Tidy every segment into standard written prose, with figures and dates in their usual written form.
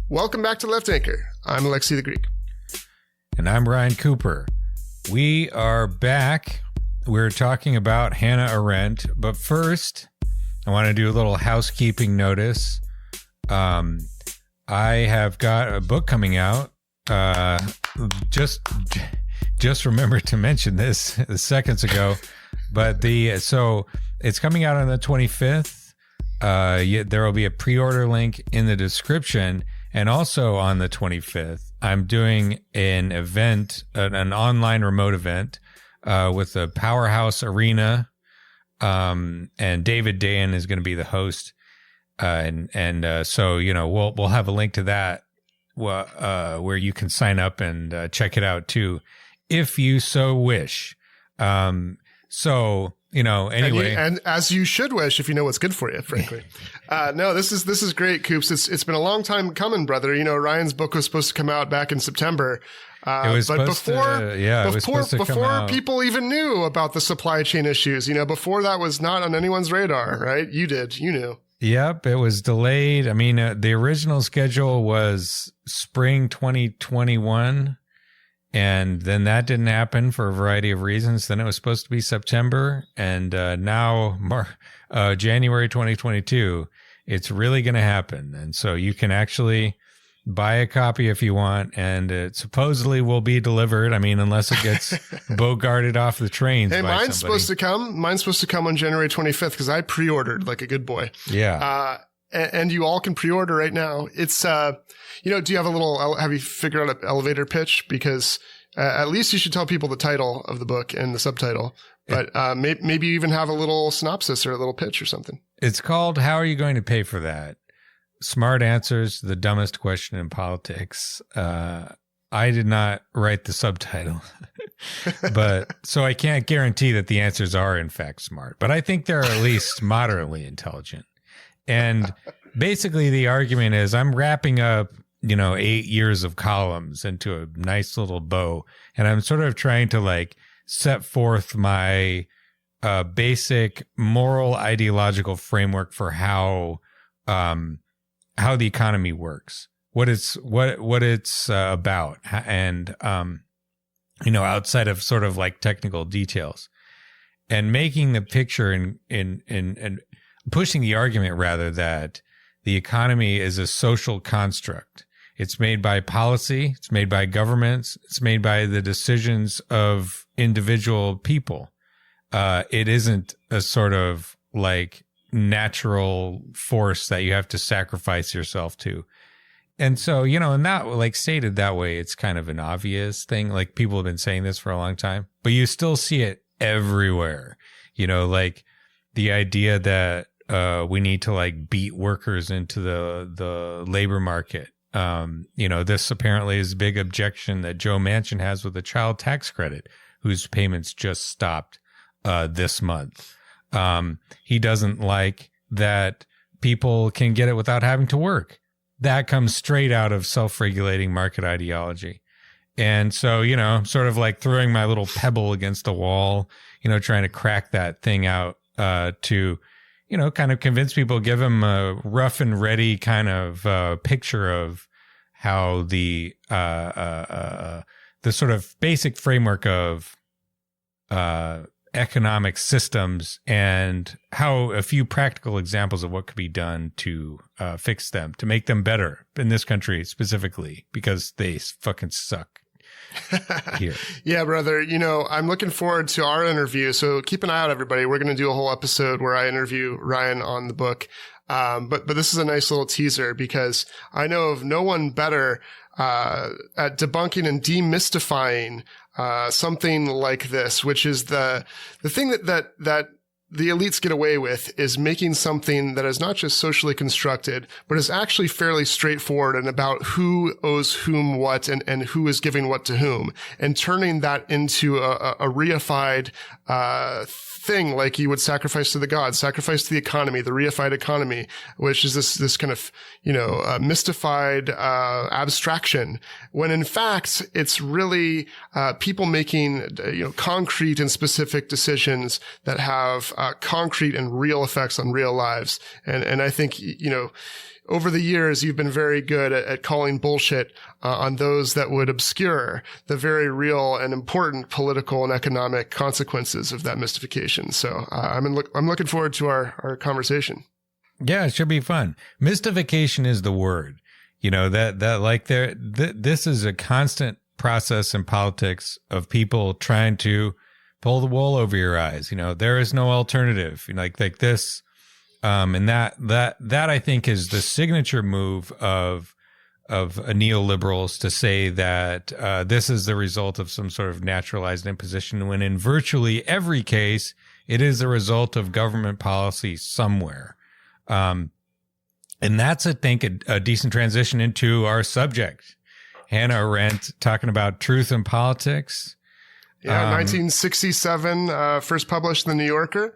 Welcome back to Left Anchor. I'm Alexi the Greek. And I'm Ryan Cooper. We are back. We're talking about Hannah Arendt. But first, I want to do a little housekeeping notice. I have got a book coming out. Just remembered to mention this seconds ago. But so it's coming out on the 25th. There will be a pre-order link in the description. And also on the 25th, I'm doing an event, an online remote event with the Powerhouse Arena. And David Dayan is going to be the host. So, we'll have a link to that where you can sign up and check it out too, if you so wish. Anyway. And as you should wish, if you know what's good for you, frankly. No, this is great, Coops. It's been a long time coming, brother. You know, Ryan's book was supposed to come out back in September. Before people even knew about the supply chain issues, before that was not on anyone's radar, right? You knew. Yep, it was delayed. I mean, the original schedule was spring 2021. And then that didn't happen for a variety of reasons. Then it was supposed to be September. And now January 2022, it's really going to happen. And so you can actually buy a copy if you want. And it supposedly will be delivered. I mean, unless it gets bogarted off the trains. Hey, mine's supposed to come. Mine's supposed to come on January 25th because I pre-ordered like a good boy. Yeah. And you all can pre-order right now. It's, do you have you figured out an elevator pitch? Because at least you should tell people the title of the book and the subtitle. But maybe you even have a little synopsis or a little pitch or something. It's called How Are You Going to Pay for That? Smart Answers to the Dumbest Question in Politics. I did not write the subtitle, but so I can't guarantee that the answers are in fact smart. But I think they're at least moderately intelligent. And basically the argument is I'm wrapping up, 8 years of columns into a nice little bow. And I'm sort of trying to set forth my basic moral ideological framework for how the economy works, what it's about. And, outside of sort of technical details and making the picture and pushing the argument rather that the economy is a social construct. It's made by policy. It's made by governments. It's made by the decisions of individual people. It isn't a sort of natural force that you have to sacrifice yourself to. And so, and that stated that way, it's kind of an obvious thing. People have been saying this for a long time, but you still see it everywhere. The idea that we need to beat workers into the labor market. This apparently is a big objection that Joe Manchin has with the child tax credit, whose payments just stopped this month. He doesn't like that people can get it without having to work. That comes straight out of self-regulating market ideology. And so, sort of throwing my little pebble against the wall, trying to crack that thing out to kind of convince people, give them a rough and ready kind of picture of how the sort of basic framework of economic systems and how a few practical examples of what could be done to fix them, to make them better in this country specifically, because they fucking suck. Here. Yeah, brother. I'm looking forward to our interview. So keep an eye out, everybody. We're going to do a whole episode where I interview Ryan on the book. But this is a nice little teaser because I know of no one better at debunking and demystifying something like this, which is the thing that the elites get away with is making something that is not just socially constructed, but is actually fairly straightforward and about who owes whom what and who is giving what to whom, and turning that into a reified thing, like you would sacrifice to the gods, sacrifice to the economy, the reified economy, which is this kind of, mystified abstraction, when in fact it's really people making concrete and specific decisions that have concrete and real effects on real lives. And I think over the years, you've been very good at calling bullshit on those that would obscure the very real and important political and economic consequences of that mystification. So I'm looking forward to our conversation. Yeah, it should be fun. Mystification is the word. This is a constant process in politics of people trying to pull the wool over your eyes. There is no alternative. Like this. And that I think is the signature move of neoliberals to say that this is the result of some sort of naturalized imposition, when in virtually every case it is a result of government policy somewhere. And that's, I think, a decent transition into our subject. Hannah Arendt talking about truth in politics. Yeah, 1967, first published in the New Yorker.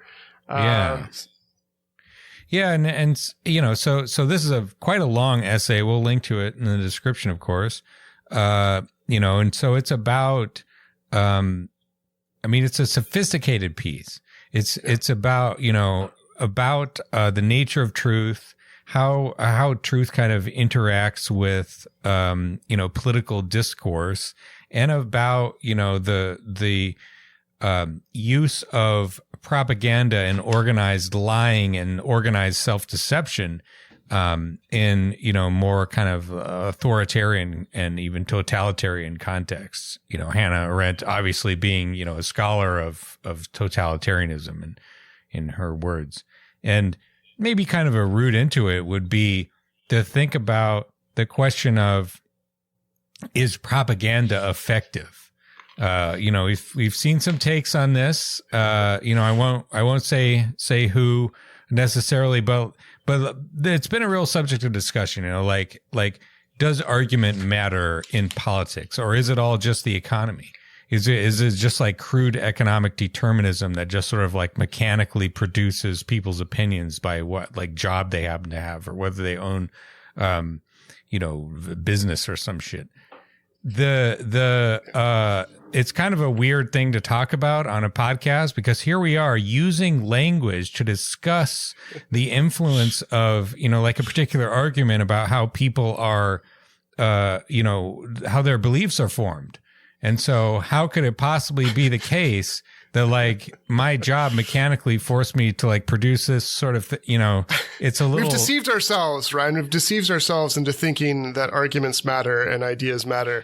Yeah, and so this is quite a long essay. We'll link to it in the description, of course. And so it's about, it's a sophisticated piece. It's about, the nature of truth, how truth kind of interacts with, political discourse, and about, the use of propaganda and organized lying and organized self-deception in more kind of authoritarian and even totalitarian contexts. Hannah Arendt obviously being a scholar of totalitarianism, and in her words. And maybe kind of a route into it would be to think about the question of, is propaganda effective? We've seen some takes on this. I won't say who necessarily, but it's been a real subject of discussion. Like does argument matter in politics, or is it all just the economy? Is it just like crude economic determinism that just sort of like mechanically produces people's opinions by what like job they happen to have, or whether they own, business or some shit? It's kind of a weird thing to talk about on a podcast, because here we are using language to discuss the influence of, like a particular argument about how people are, how their beliefs are formed. And so how could it possibly be the case that like my job mechanically forced me to like produce this sort of, it's a little. We've deceived ourselves, Ryan. We've deceived ourselves into thinking that arguments matter and ideas matter.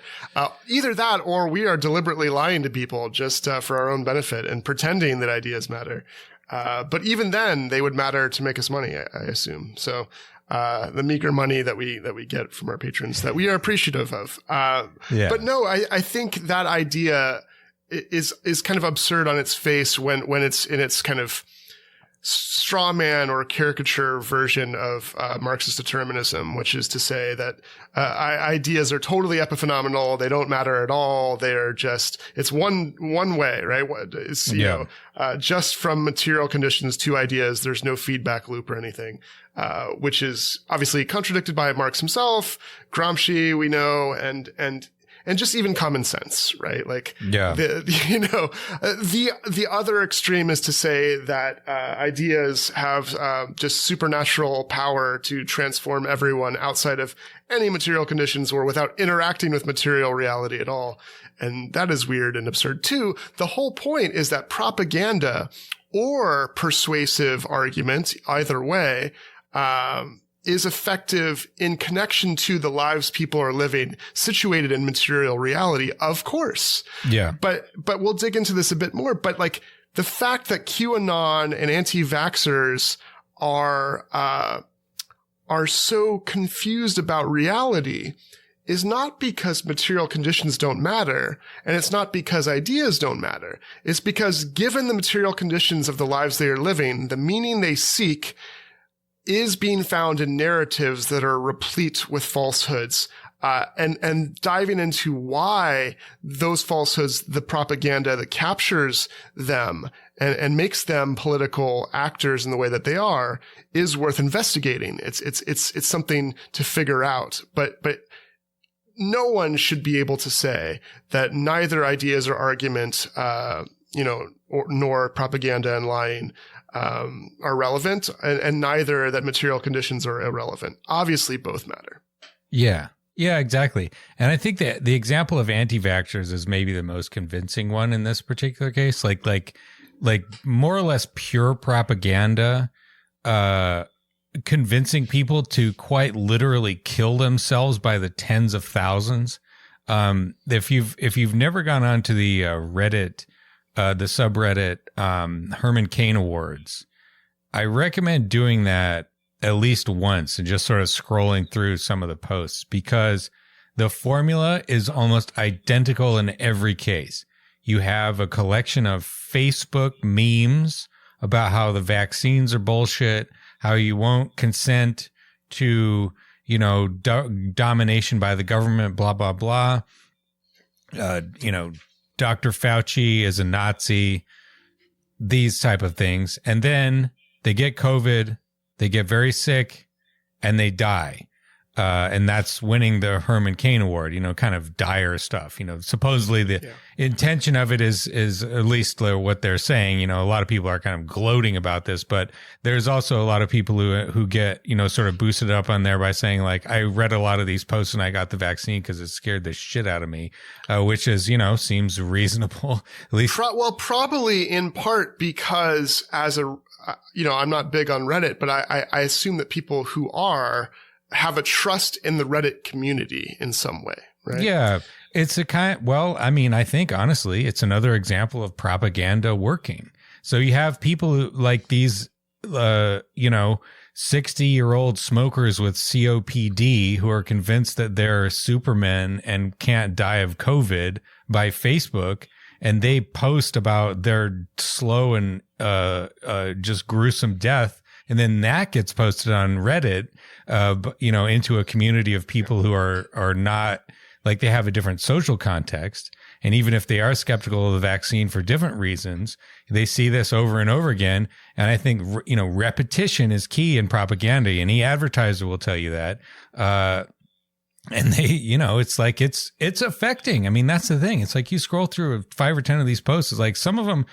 Either that, or we are deliberately lying to people just for our own benefit and pretending that ideas matter. But even then, they would matter to make us money, I assume. So the meager money that we get from our patrons that we are appreciative of. But no, I think that idea is kind of absurd on its face when it's in its kind of straw man or caricature version of Marxist determinism, which is to say that ideas are totally epiphenomenal. They don't matter at all. They're just, it's one way, right? It's, just from material conditions to ideas. There's no feedback loop or anything, which is obviously contradicted by Marx himself, Gramsci, we know, and just even common sense, right? Like, the other extreme is to say that, ideas have, just supernatural power to transform everyone outside of any material conditions or without interacting with material reality at all. And that is weird and absurd too. The whole point is that propaganda or persuasive argument, either way, is effective in connection to the lives people are living, situated in material reality, of course. Yeah. But we'll dig into this a bit more. But like the fact that QAnon and anti-vaxxers are so confused about reality is not because material conditions don't matter, and it's not because ideas don't matter. It's because given the material conditions of the lives they are living, the meaning they seek is being found in narratives that are replete with falsehoods, and diving into why those falsehoods, the propaganda that captures them and makes them political actors in the way that they are, is worth investigating. It's something to figure out, but no one should be able to say that neither ideas or argument, nor propaganda and lying, are relevant, and neither that material conditions are irrelevant. Obviously, both matter. Yeah. Yeah, exactly. And I think that the example of anti-vaxxers is maybe the most convincing one in this particular case. Like more or less pure propaganda, convincing people to quite literally kill themselves by the tens of thousands. If you've never gone onto the Reddit, the subreddit Herman Cain Awards, I recommend doing that at least once and just sort of scrolling through some of the posts, because the formula is almost identical in every case. You have a collection of Facebook memes about how the vaccines are bullshit, how you won't consent to, domination by the government, blah, blah, blah. Dr. Fauci is a Nazi, these type of things. And then they get COVID, they get very sick, and they die. And that's winning the Herman Cain Award, kind of dire stuff. Supposedly the intention of it is at least what they're saying. A lot of people are kind of gloating about this, but there's also a lot of people who get, sort of boosted up on there by saying, like, I read a lot of these posts and I got the vaccine because it scared the shit out of me, which is, seems reasonable. At least, probably in part because I'm not big on Reddit, but I assume that people who have a trust in the Reddit community in some way, right? Yeah. It's a I think honestly, it's another example of propaganda working. So you have people like these, 60-year-old smokers with COPD who are convinced that they're supermen and can't die of COVID by Facebook. And they post about their slow and, just gruesome death. And then that gets posted on Reddit, into a community of people who are not, like, they have a different social context. And even if they are skeptical of the vaccine for different reasons, they see this over and over again. And I think, repetition is key in propaganda. Any advertiser will tell you that. And they, it's like, it's affecting. I mean, that's the thing. It's like you scroll through 5 or 10 of these posts. It's like some of them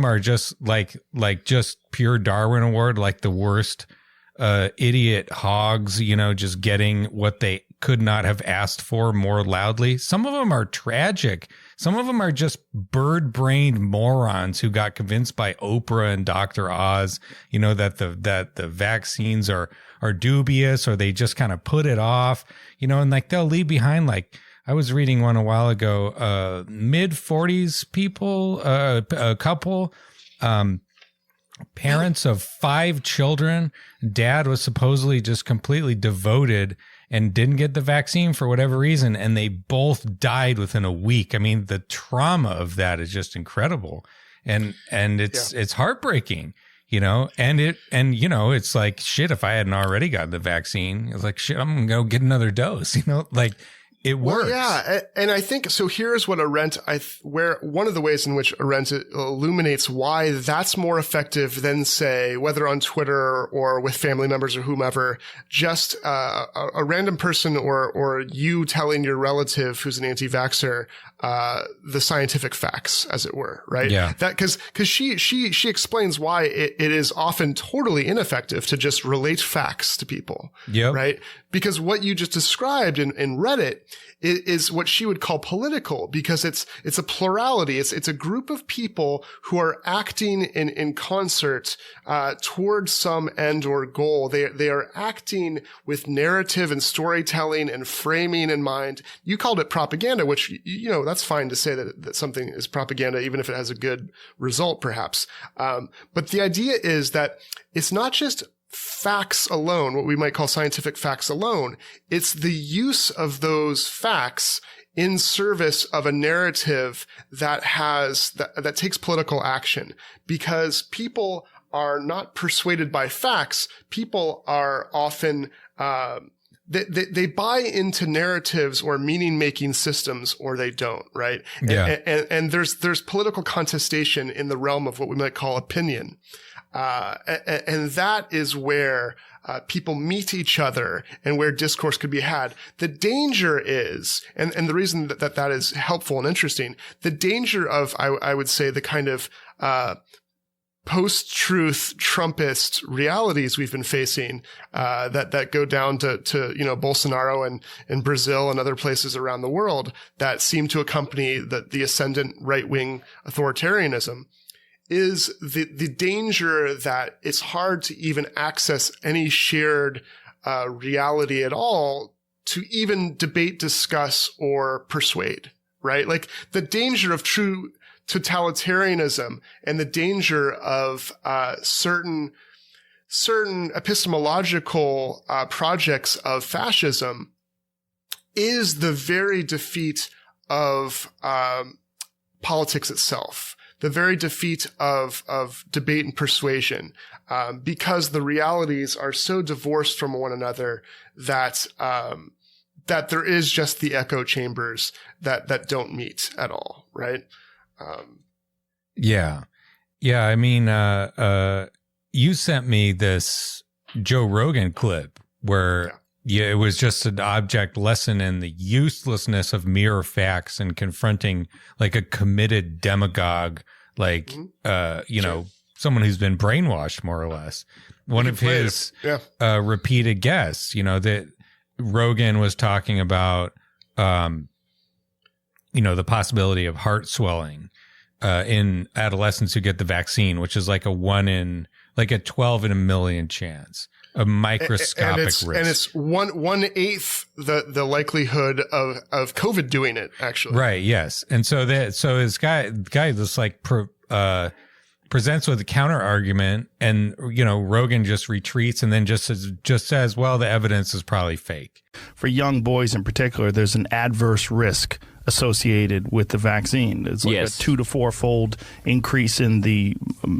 are just like just pure Darwin Award, like the worst idiot hogs, just getting what they could not have asked for more loudly. Some of them are tragic. Some of them are just bird-brained morons who got convinced by Oprah and Dr. Oz, that the vaccines are dubious, or they just kind of put it off, and like they'll leave behind, like, I was reading one a while ago, mid-40s people, a couple, parents of 5 children. Dad was supposedly just completely devoted and didn't get the vaccine for whatever reason, and they both died within a week. I mean, the trauma of that is just incredible, and it's heartbreaking, and it's like, shit, if I hadn't already gotten the vaccine, it's like, shit, I'm gonna go get another dose, like. It works. Well, yeah. And I think, so here's what Arendt, where one of the ways in which Arendt illuminates why that's more effective than, say, whether on Twitter or with family members or whomever, just a random person or you telling your relative who's an anti-vaxxer the scientific facts, as it were, right? Yeah. That because she explains why it is often totally ineffective to just relate facts to people. Yep. Right? Because what you just described in Reddit is what she would call political, because it's a plurality. It's a group of people who are acting in concert towards some end or goal. They are acting with narrative and storytelling and framing in mind. You called it propaganda, which, that's fine to say that something is propaganda, even if it has a good result, perhaps. But the idea is that it's not just facts alone, what we might call scientific facts alone. It's the use of those facts in service of a narrative that takes political action, because people are not persuaded by facts. People are often, they buy into narratives or meaning-making systems, or they don't, right? Yeah. And there's political contestation in the realm of what we might call opinion. And that is where people meet each other and where discourse could be had. The danger is, and the reason that is helpful and interesting, the danger of, I would say, the kind of post-truth Trumpist realities we've been facing, that go down to Bolsonaro and Brazil and other places around the world that seem to accompany the ascendant right-wing authoritarianism, is the danger that it's hard to even access any shared reality at all to even debate, discuss, or persuade, right? Like the danger of true totalitarianism and the danger of certain epistemological projects of fascism is the very defeat of politics itself, the very defeat of debate and persuasion, because the realities are so divorced from one another that there is just the echo chambers that don't meet at all, right? Yeah. I mean, you sent me this Joe Rogan clip where it was just an object lesson in the uselessness of mere facts and confronting like a committed demagogue, like, someone who's been brainwashed more or less. One of his repeated guests, that Rogan was talking about, the possibility of heart swelling in adolescents who get the vaccine, which is like a 12 in a million chance, a microscopic risk. And it's 1/8 the likelihood of COVID doing it, actually. Right. Yes. And so this guy just like presents with a counter argument, and Rogan just retreats and then just says, well, the evidence is probably fake. For young boys in particular, there's an adverse risk associated with the vaccine. It's like a 2 to 4-fold increase in the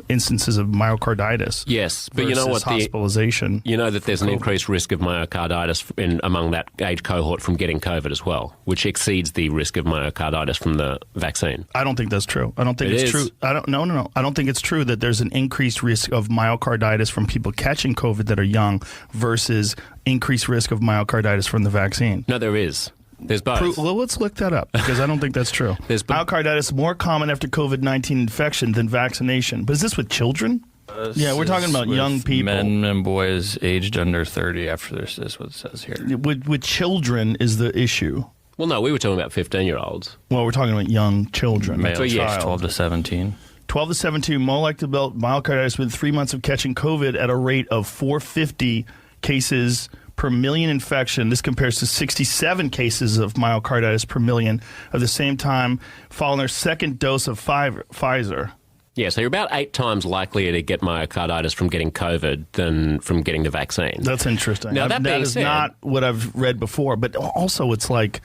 instances of myocarditis. Yes, but you know what? Hospitalization. You know that there's an increased risk of myocarditis among that age cohort from getting COVID as well, which exceeds the risk of myocarditis from the vaccine. I don't think that's true. I don't think it's true. No. I don't think it's true that there's an increased risk of myocarditis from people catching COVID that are young versus increased risk of myocarditis from the vaccine. No, there is. There's both. Well, let's look that up because I don't think that's true. Myocarditis more common after COVID-19 infection than vaccination. But is this with children? We're talking about young people. Men and boys aged under 30 after this is what it says here. With children is the issue. Well, no, we were talking about 15-year-olds. Well, we're talking about young children. Male child. 12 to 17. 12 to 17, more likely to develop myocarditis within 3 months of catching COVID at a rate of 450 cases per million infection. This compares to 67 cases of myocarditis per million of the same time following their second dose of Pfizer. Yeah, so you're about 8 times likelier to get myocarditis from getting COVID than from getting the vaccine. That's interesting. Now, that is not what I've read before, but also it's like,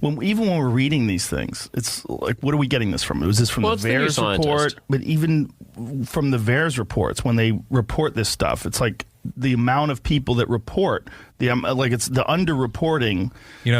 even when we're reading these things, it's like, what are we getting this from? Was this from the VAERS report? But even from the VAERS reports, when they report this stuff, it's like the amount of people that report, it's the underreporting.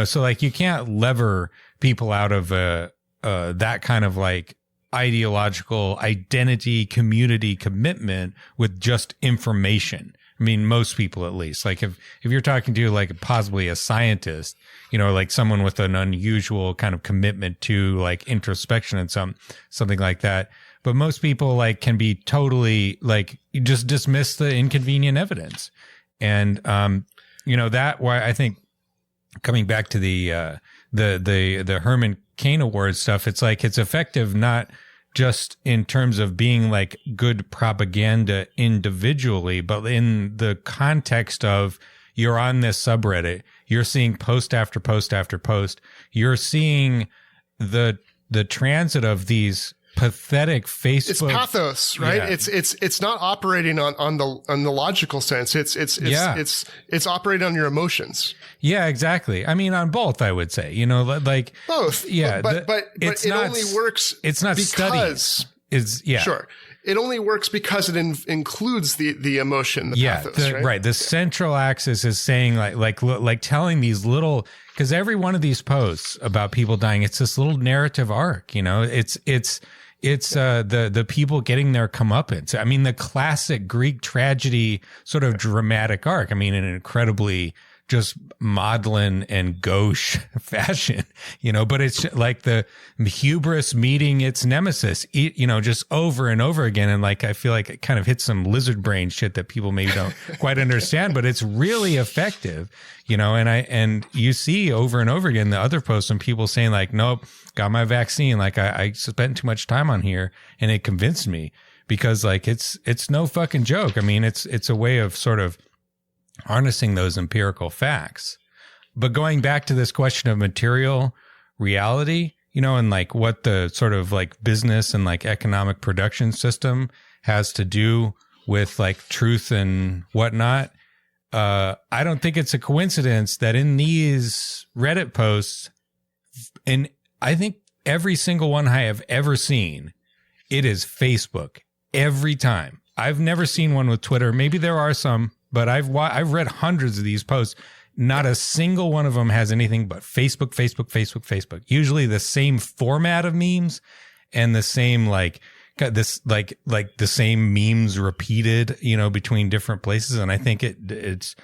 So like you can't lever people out of that kind of like ideological identity, community commitment with just information. I mean, most people at least. Like if you're talking to like possibly a scientist, like someone with an unusual kind of commitment to like introspection and something like that. But most people like can be totally like just dismiss the inconvenient evidence. And that why I think coming back to the Herman Cain Award stuff, it's like it's effective not just in terms of being like good propaganda individually, but in the context of you're on this subreddit, you're seeing post after post after post, you're seeing the transit of these pathetic Facebook. It's pathos, right? Yeah. It's not operating on the logical sense. It's operating on your emotions. Yeah, exactly. I mean, on both, I would say. Like both. Yeah, but it only works. It's not because sure. It only works because it includes the emotion, the pathos, right? The central axis is saying like telling these little, because every one of these posts about people dying, it's this little narrative arc. It's the people getting their comeuppance. I mean, the classic Greek tragedy sort of dramatic arc. I mean, an incredibly just maudlin and gauche fashion, but it's like the hubris meeting its nemesis, just over and over again. And like, I feel like it kind of hits some lizard brain shit that people maybe don't quite understand, but it's really effective, and you see over and over again, the other posts and people saying like, nope, got my vaccine. Like I spent too much time on here and it convinced me, because like, it's no fucking joke. I mean, it's a way of sort of harnessing those empirical facts. But going back to this question of material reality, and like what the sort of like business and like economic production system has to do with like truth and whatnot, I don't think it's a coincidence that in these Reddit posts, and I think every single one I have ever seen, it is Facebook every time. I've never seen one with Twitter. Maybe there are some, but I've read hundreds of these posts. Not a single one of them has anything but Facebook, Facebook, Facebook, Facebook. Usually the same format of memes and the same like the same memes repeated, between different places. And I think it's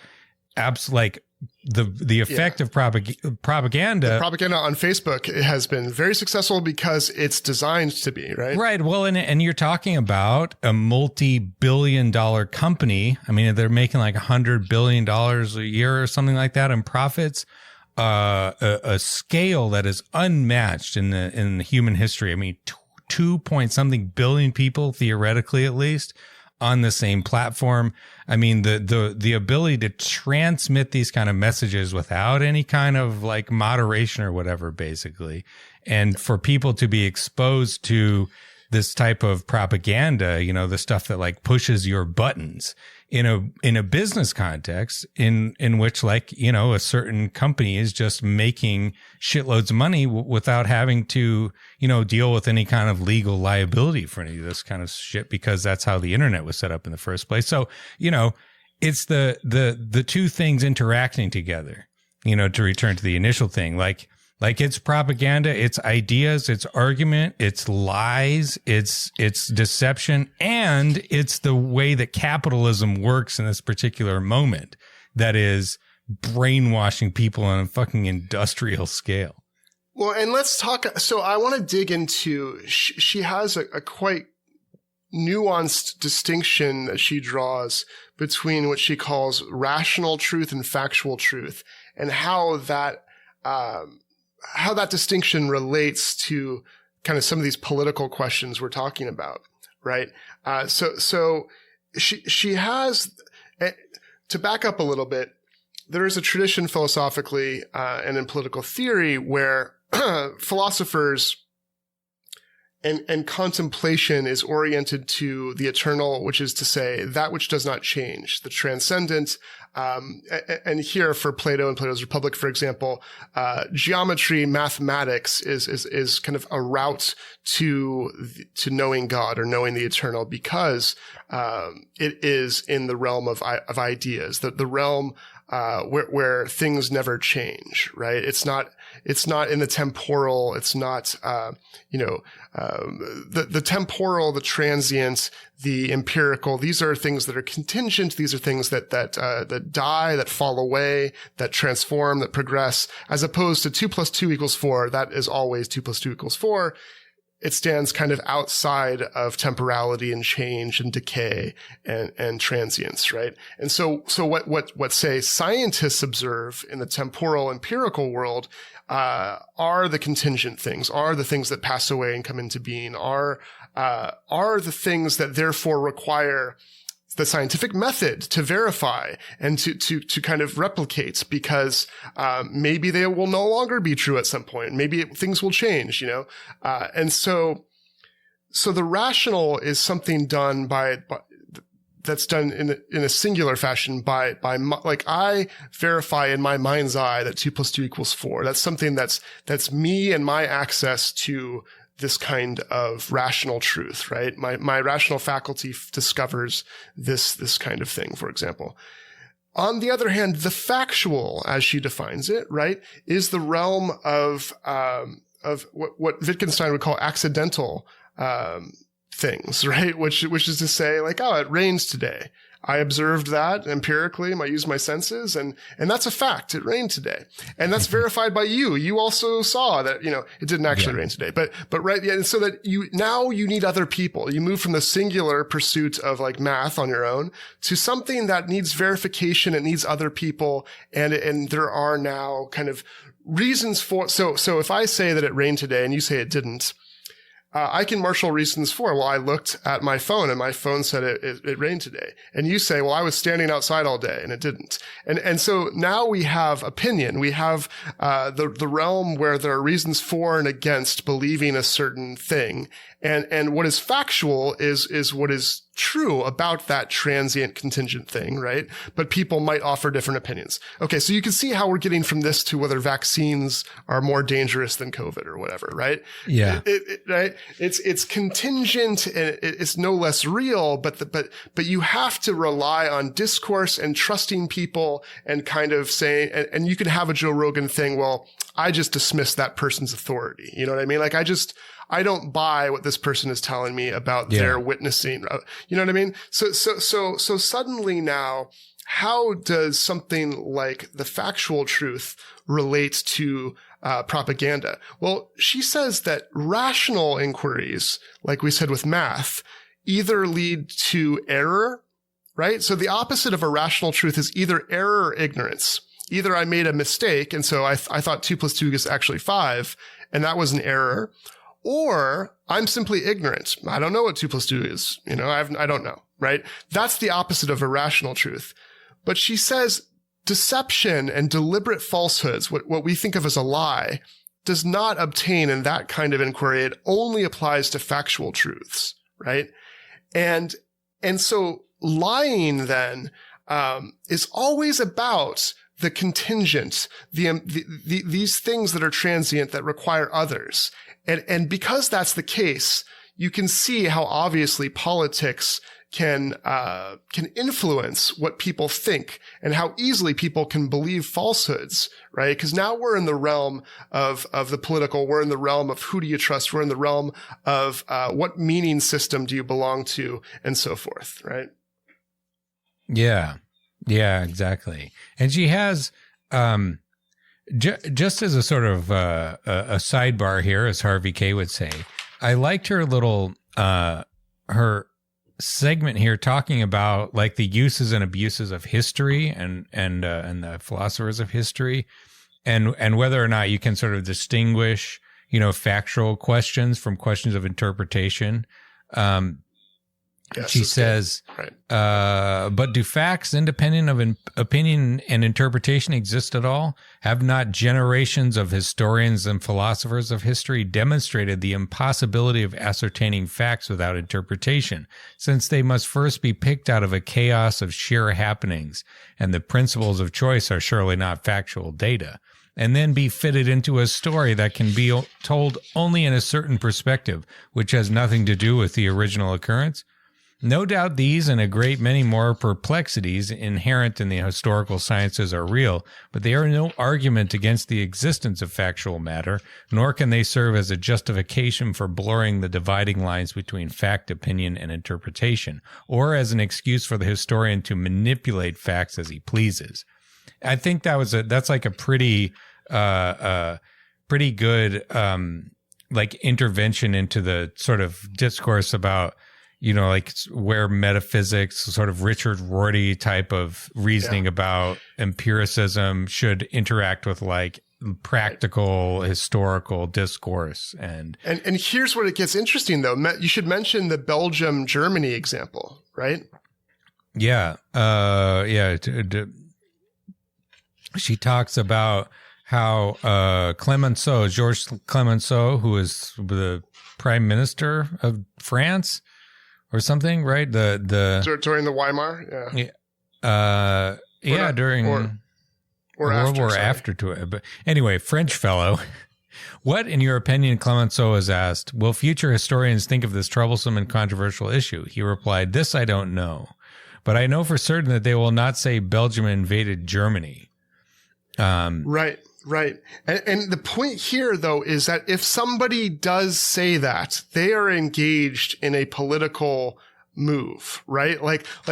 like the effect of propaganda. The propaganda on Facebook has been very successful because it's designed to be, right? Right. Well, and you're talking about a multi-billion-dollar company. I mean, they're making like $100 billion a year or something like that in profits. A scale that is unmatched in human history. I mean, 2 point something billion people, theoretically at least, on the same platform. I mean, the ability to transmit these kind of messages without any kind of like moderation or whatever, basically. And for people to be exposed to this type of propaganda, the stuff that like pushes your buttons in a business context in which like, a certain company is just making shitloads of money without having to, deal with any kind of legal liability for any of this kind of shit, because that's how the internet was set up in the first place. So, it's the two things interacting together, to return to the initial thing, like it's propaganda, it's ideas, it's argument, it's lies, it's deception, and it's the way that capitalism works in this particular moment that is brainwashing people on a fucking industrial scale. Well, and let's talk. So I want to dig into, she has a quite nuanced distinction that she draws between what she calls rational truth and factual truth, and how that distinction relates to kind of some of these political questions we're talking about, right? So she has, to back up a little bit, there is a tradition philosophically and in political theory where philosophers and contemplation is oriented to the eternal, which is to say that which does not change, the transcendent. And here for Plato and Plato's Republic, for example, geometry, mathematics is kind of a route to knowing God or knowing the eternal, because it is in the realm of ideas, the realm where things never change, right? It's not in the temporal. It's not, the temporal, the transient, the empirical. These are things that are contingent. These are things that die, that fall away, that transform, that progress, as opposed to 2 + 2 = 4. That is always 2 + 2 = 4. It stands kind of outside of temporality and change and decay and transience, right? And so what say scientists observe in the temporal empirical world are the contingent things, are the things that pass away and come into being, are the things that therefore require the scientific method to verify and to kind of replicate, because maybe they will no longer be true at some point. Maybe things will change, and so the rational is something done that's done in a singular fashion by like I verify in my mind's eye that 2 + 2 = 4. That's something that's me and my access to this kind of rational truth, right? My rational faculty discovers this kind of thing, for example. On the other hand, the factual, as she defines it, right, is the realm of what Wittgenstein would call accidental things, right? Which is to say, like, oh, it rains today. I observed that empirically. I used my senses, and that's a fact. It rained today, and that's verified by you. You also saw that, it didn't actually rain today, but right. Yeah. And so that you need other people. You move from the singular pursuit of like math on your own to something that needs verification. It needs other people. And there are now kind of reasons for, so if I say that it rained today and you say it didn't, I can marshal reasons for, well, I looked at my phone and my phone said it rained today. And you say, well, I was standing outside all day and it didn't. And so now we have opinion. We have, the realm where there are reasons for and against believing a certain thing. And what is factual is what is true about that transient contingent thing, right? But people might offer different opinions. Okay. So you can see how we're getting from this to whether vaccines are more dangerous than COVID or whatever, right? Yeah. Right. It's contingent and it's no less real, but you have to rely on discourse and trusting people and kind of saying, and you can have a Joe Rogan thing. Well, I just dismiss that person's authority. You know what I mean? Like I don't buy what this person is telling me about their witnessing. You know what I mean? So suddenly now, how does something like the factual truth relate to propaganda? Well, she says that rational inquiries, like we said with math, either lead to error, right? So the opposite of a rational truth is either error or ignorance. Either I made a mistake, and so I thought 2 + 2 is actually 5, and that was an error, or I'm simply ignorant. I don't know what 2 + 2 is. I don't know, right? That's the opposite of a rational truth. But she says deception and deliberate falsehoods, what we think of as a lie, does not obtain in that kind of inquiry. It only applies to factual truths, right? And so lying then, is always about the contingent, these things that are transient that require others. And because that's the case, you can see how obviously politics can influence what people think and how easily people can believe falsehoods, right? Because now we're in the realm of the political. We're in the realm of who do you trust? We're in the realm of what meaning system do you belong to, and so forth, right? Yeah. Yeah, exactly. And she has, just as a sort of a sidebar here, as Harvey K would say, I liked her little her segment here talking about like the uses and abuses of history and the philosophers of history, and whether or not you can sort of distinguish, factual questions from questions of interpretation. Yes, she says, right. But do facts independent of opinion and interpretation exist at all? Have not generations of historians and philosophers of history demonstrated the impossibility of ascertaining facts without interpretation, since they must first be picked out of a chaos of sheer happenings, and the principles of choice are surely not factual data, and then be fitted into a story that can be told only in a certain perspective, which has nothing to do with the original occurrence? No doubt these and a great many more perplexities inherent in the historical sciences are real, but they are no argument against the existence of factual matter, nor can they serve as a justification for blurring the dividing lines between fact, opinion, and interpretation, or as an excuse for the historian to manipulate facts as he pleases. I think that's like a pretty good like intervention into the sort of discourse about, like where metaphysics, sort of Richard Rorty type of reasoning about empiricism should interact with like practical historical discourse. And here's where it gets interesting though. You should mention the Belgium-Germany example, right? Yeah. She talks about how Georges Clemenceau, who is the prime minister of France or something, right? During the Weimar, during or World War after to it. But anyway, French fellow. What, in your opinion, Clemenceau is asked, will future historians think of this troublesome and controversial issue? He replied, this I don't know, but I know for certain that they will not say Belgium invaded Germany. Right. And the point here, though, is that if somebody does say that, they are engaged in a political move, right?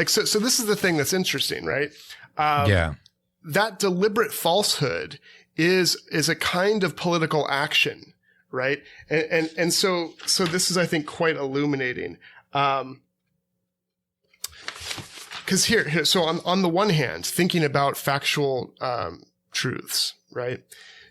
So this is the thing that's interesting, right? That deliberate falsehood is a kind of political action, right? And so this is, I think, quite illuminating. Because so on the one hand, thinking about factual truths, right?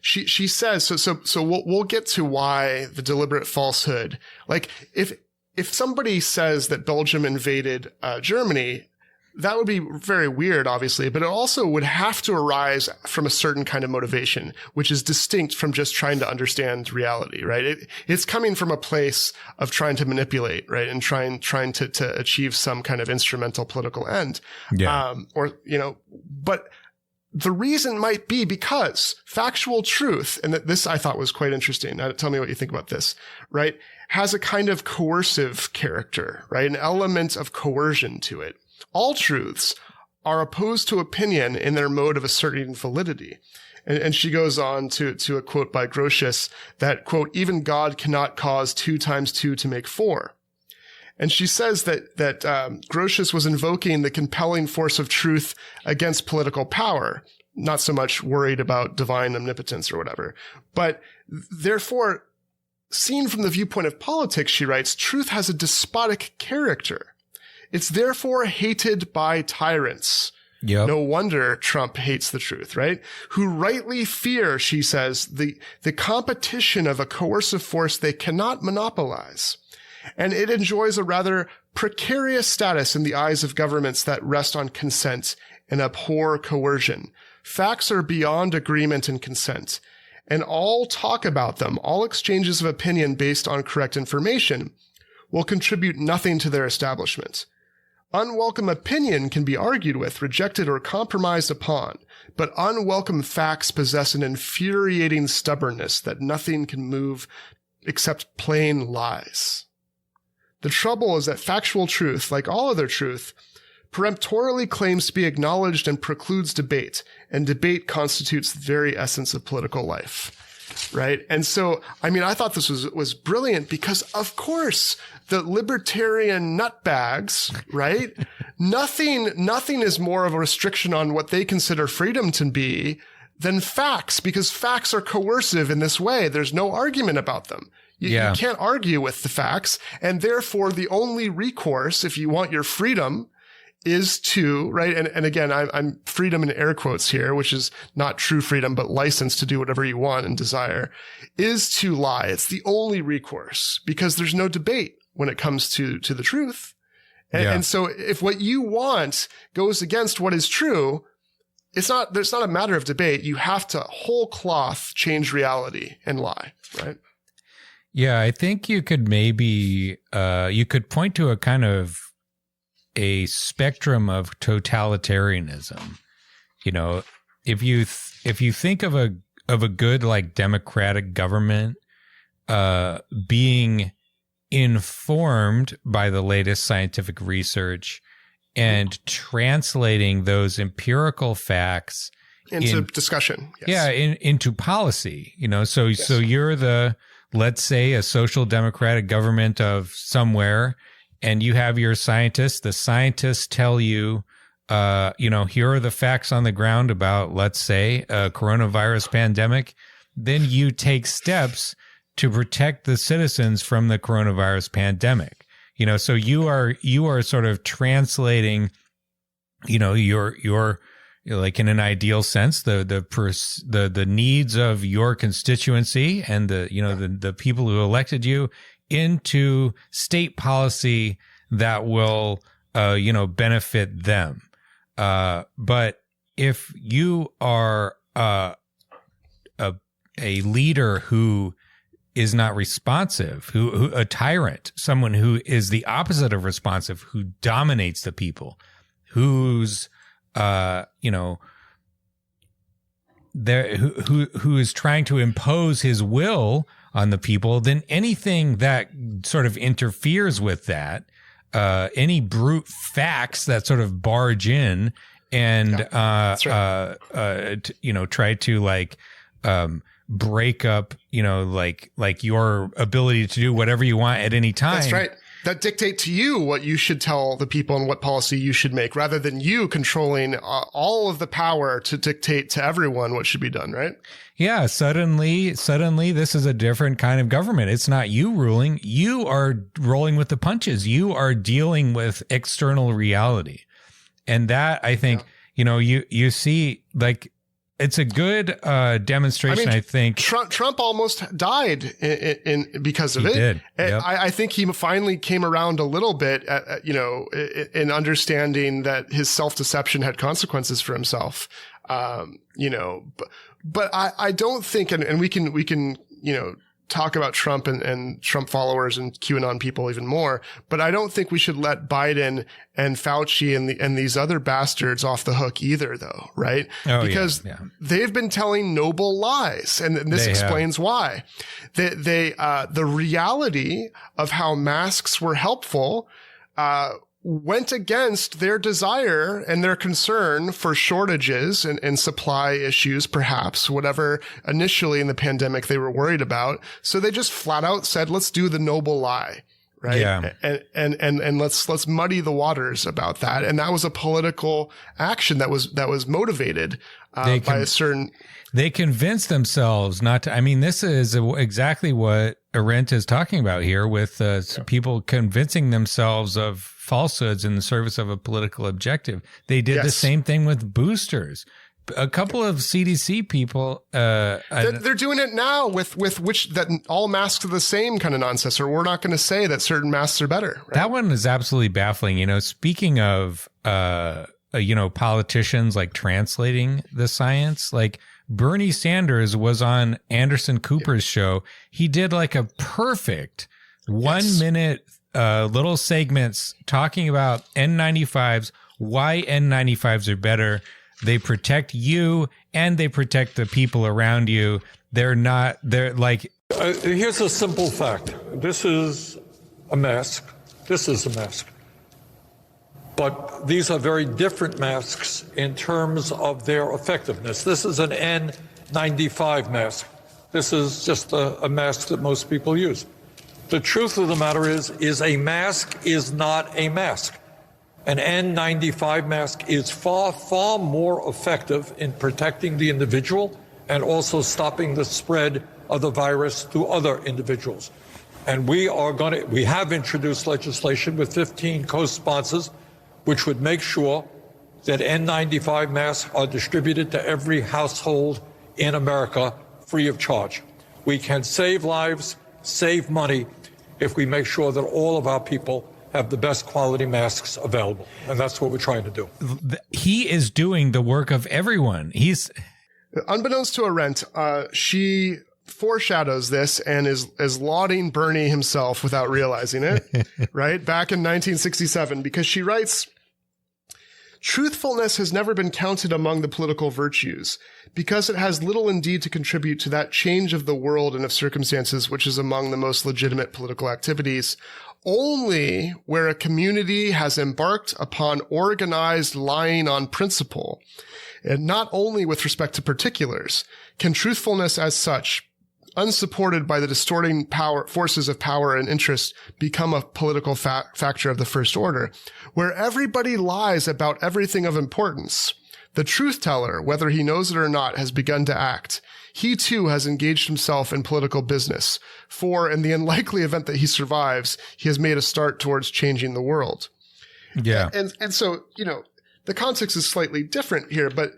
She says so. We'll get to why the deliberate falsehood. Like if somebody says that Belgium invaded Germany, that would be very weird, obviously, but it also would have to arise from a certain kind of motivation, which is distinct from just trying to understand reality, right? It's coming from a place of trying to manipulate, right? And trying to achieve some kind of instrumental political end. Yeah. But the reason might be because factual truth, and this I thought was quite interesting. Now, tell me what you think about this, right? Has a kind of coercive character, right? An element of coercion to it. All truths are opposed to opinion in their mode of asserting validity. And she goes on to a quote by Grotius that, quote, even God cannot cause 2 times 2 to make 4. And she says that Grotius was invoking the compelling force of truth against political power, not so much worried about divine omnipotence or whatever. But therefore, seen from the viewpoint of politics, she writes, truth has a despotic character. It's therefore hated by tyrants. Yep. No wonder Trump hates the truth, right? Who rightly fear, she says, the competition of a coercive force they cannot monopolize. And it enjoys a rather precarious status in the eyes of governments that rest on consent and abhor coercion. Facts are beyond agreement and consent. And all talk about them, all exchanges of opinion based on correct information, will contribute nothing to their establishment. Unwelcome opinion can be argued with, rejected, or compromised upon, but unwelcome facts possess an infuriating stubbornness that nothing can move except plain lies. The trouble is that factual truth, like all other truth, peremptorily claims to be acknowledged and precludes debate, and debate constitutes the very essence of political life, right? And so, I mean, I thought this was brilliant because, of course, the libertarian nutbags, right? Nothing is more of a restriction on what they consider freedom to be than facts, because facts are coercive in this way. There's no argument about them. You can't argue with the facts, and therefore the only recourse, if you want your freedom, is to, right? And again, I'm freedom in air quotes here, which is not true freedom, but license to do whatever you want and desire, is to lie. It's the only recourse because there's no debate when it comes to the truth. And so if what you want goes against what is true, there's not a matter of debate. You have to whole cloth change reality and lie, right? Yeah, I think you could maybe, you could point to a kind of a spectrum of totalitarianism. You know, if you think of a good, like, democratic government, being informed by the latest scientific research and translating those empirical facts into discussion. Yes. Yeah, into policy, you know, so you're let's say a social democratic government of somewhere, and you have your scientists. The scientists tell you, here are the facts on the ground about, let's say, a coronavirus pandemic. Then you take steps to protect the citizens from the coronavirus pandemic. You know, so you are sort of translating, you know, your like, in an ideal sense, the needs of your constituency and the people who elected you into state policy that will benefit them. But if you are a leader who is not responsive, who a tyrant, someone who is the opposite of responsive, who dominates the people, who's who is trying to impose his will on the people, then anything that sort of interferes with that, any brute facts that sort of barge in and try to like break up, like your ability to do whatever you want at any time. That's right. that dictate to you what you should tell the people and what policy you should make, rather than you controlling all of the power to dictate to everyone what should be done, right? Yeah, suddenly this is a different kind of government. It's not you ruling. You are rolling with the punches. You are dealing with external reality. And that, I think, you see, like, it's a good demonstration, I think. Trump almost died in because of it. He did. Yep. I think he finally came around a little bit, in understanding that his self-deception had consequences for himself. But I don't think, and we can, talk about Trump and Trump followers and QAnon people even more, but I don't think we should let Biden and Fauci and these other bastards off the hook either, though, right? Because they've been telling noble lies, and this explains why. The reality of how masks were helpful went against their desire and their concern for shortages and supply issues, perhaps, whatever initially in the pandemic they were worried about. So they just flat out said, let's do the noble lie. Right. Yeah. And let's muddy the waters about that. And that was a political action that was motivated by a certain. They convinced themselves not to. I mean, this is exactly what Arendt is talking about here, with people convincing themselves of falsehoods in the service of a political objective. They did the same thing with boosters. A couple of CDC people, they're doing it now with which that all masks are the same kind of nonsense, or we're not going to say that certain masks are better. Right? That one is absolutely baffling. Speaking of, politicians like translating the science, like Bernie Sanders was on Anderson Cooper's show. He did like a perfect 1 minute little segments talking about N95s, why N95s are better. They protect you and they protect the people around you. They're like. Here's a simple fact. This is a mask. This is a mask. But these are very different masks in terms of their effectiveness. This is an N95 mask. This is just a mask that most people use. The truth of the matter is a mask is not a mask. An N95 mask is far, far more effective in protecting the individual and also stopping the spread of the virus to other individuals. And we have introduced legislation with 15 co-sponsors, which would make sure that N95 masks are distributed to every household in America free of charge. We can save lives, save money, if we make sure that all of our people have the best quality masks available. And that's what we're trying to do. He is doing the work of everyone. Unbeknownst to Arendt, she foreshadows this and is lauding Bernie himself without realizing it, right? Back in 1967, because she writes, "Truthfulness has never been counted among the political virtues, because it has little indeed to contribute to that change of the world and of circumstances which is among the most legitimate political activities. Only where a community has embarked upon organized lying on principle, and not only with respect to particulars, can truthfulness as such, unsupported by the distorting forces of power and interest, become a political factor of the first order. Where everybody lies about everything of importance, the truth teller, whether he knows it or not, has begun to act. He too has engaged himself in political business, for in the unlikely event that he survives, he has made a start towards changing the world." Yeah. And so, the context is slightly different here, but,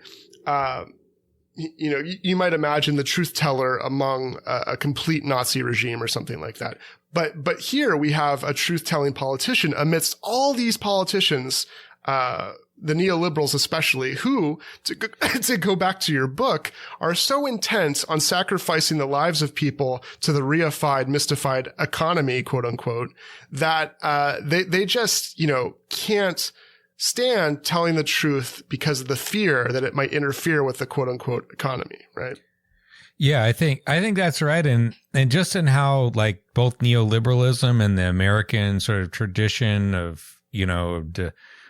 you might imagine the truth teller among a complete Nazi regime or something like that. But here we have a truth telling politician amidst all these politicians, the neoliberals especially, who, to go back to your book, are so intent on sacrificing the lives of people to the reified, mystified economy, quote unquote, that they just, can't stand telling the truth because of the fear that it might interfere with the quote unquote economy, right? Yeah, I think that's right. And just in how like both neoliberalism and the American sort of tradition of,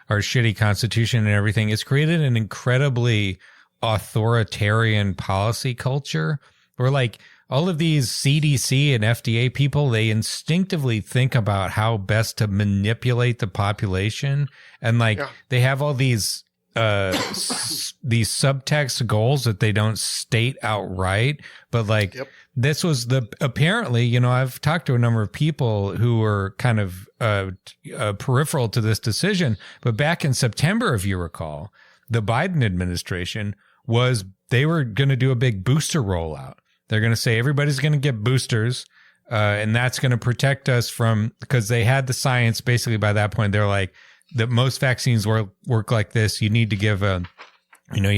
our shitty constitution and everything, it's created an incredibly authoritarian policy culture Where like all of these CDC and FDA people, they instinctively think about how best to manipulate the population. And like they have all these subtext goals that they don't state outright. But like this was apparently, you know, I've talked to a number of people who were kind of peripheral to this decision. But back in September, if you recall, the Biden administration they were going to do a big booster rollout. They're going to say everybody's going to get boosters, and that's going to protect us from, because they had the science basically by that point. They're like, that most vaccines work like this. You need to give you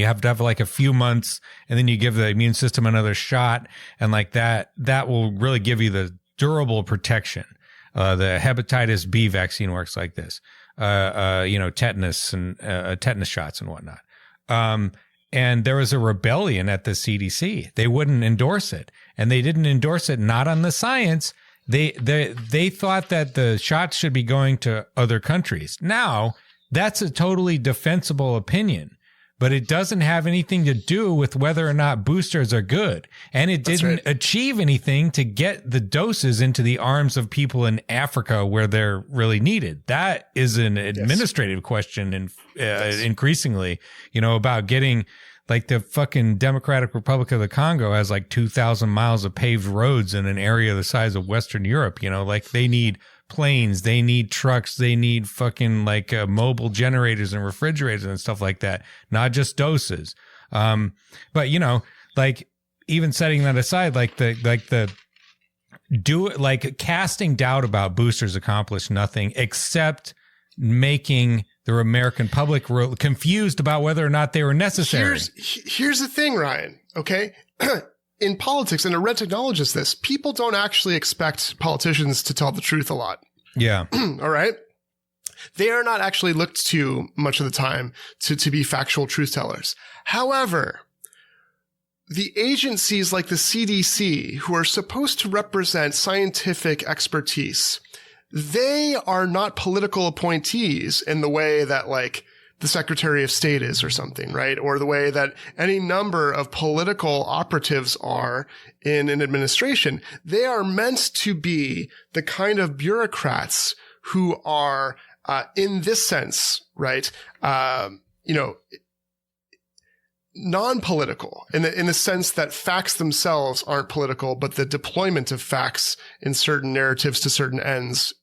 have to have like a few months, and then you give the immune system another shot, and like that will really give you the durable protection. The hepatitis B vaccine works like this. Tetanus and tetanus shots and whatnot. And there was a rebellion at the CDC. They wouldn't endorse it, and they didn't endorse it not on the science. They thought that the shots should be going to other countries. Now, that's a totally defensible opinion, but it doesn't have anything to do with whether or not boosters are good. And it didn't achieve anything to get the doses into the arms of people in Africa where they're really needed. That is an administrative question, and increasingly, about getting, like, the fucking Democratic Republic of the Congo has like 2,000 miles of paved roads in an area the size of Western Europe. Like they need planes, they need trucks, they need fucking like mobile generators and refrigerators and stuff like that, not just doses. But like, even setting that aside, casting doubt about boosters accomplished nothing except making the American public confused about whether or not they were necessary. Here's the thing, Ryan. Okay. In politics, and Arendt acknowledges this, people don't actually expect politicians to tell the truth a lot. Yeah. All right. They are not actually looked to much of the time to be factual truth tellers. However, the agencies like the CDC, who are supposed to represent scientific expertise, they are not political appointees in the way that, like, the Secretary of State is or something, right? Or the way that any number of political operatives are in an administration. They are meant to be the kind of bureaucrats who are, in this sense, right, non-political in the sense that facts themselves aren't political, but the deployment of facts in certain narratives to certain ends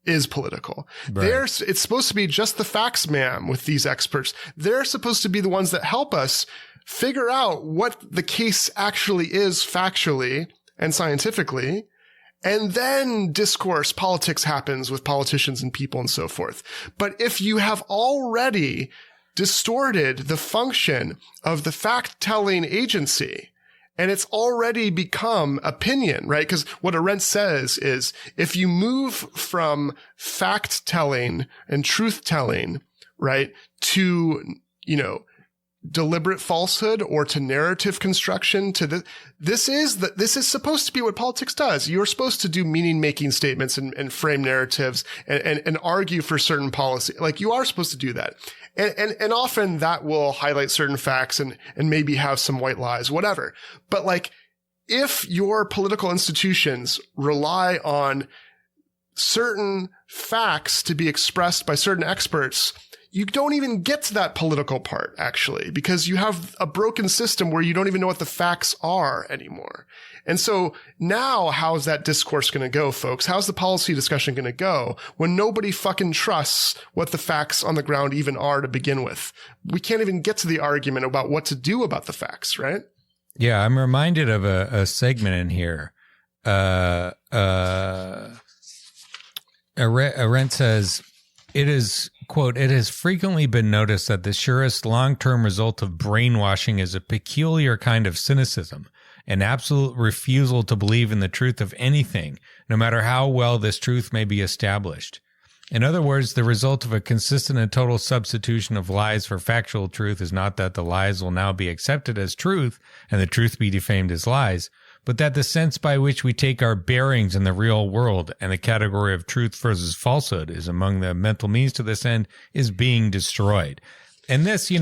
is political. Right. It's supposed to be just the facts, ma'am, with these experts. They're supposed to be the ones that help us figure out what the case actually is factually and scientifically. And then discourse, politics happens with politicians and people and so forth. But if you have already distorted the function of the fact-telling agency, and it's already become opinion, right? Because what Arendt says is, if you move from fact-telling and truth-telling, right, to, deliberate falsehood or to narrative construction, to this is supposed to be what politics does. You're supposed to do meaning-making statements and frame narratives and argue for certain policy. Like, you are supposed to do that. And often that will highlight certain facts and maybe have some white lies, whatever. But like, if your political institutions rely on certain facts to be expressed by certain experts, you don't even get to that political part, actually, because you have a broken system where you don't even know what the facts are anymore. And so now, how's that discourse going to go, folks? How's the policy discussion going to go when nobody fucking trusts what the facts on the ground even are to begin with? We can't even get to the argument about what to do about the facts, right? Yeah, I'm reminded of a segment in here. Arendt says, it is, quote, "It has frequently been noticed that the surest long-term result of brainwashing is a peculiar kind of cynicism, an absolute refusal to believe in the truth of anything, no matter how well this truth may be established. In other words, the result of a consistent and total substitution of lies for factual truth is not that the lies will now be accepted as truth and the truth be defamed as lies, but that the sense by which we take our bearings in the real world and the category of truth versus falsehood is among the mental means to this end is being destroyed." And this,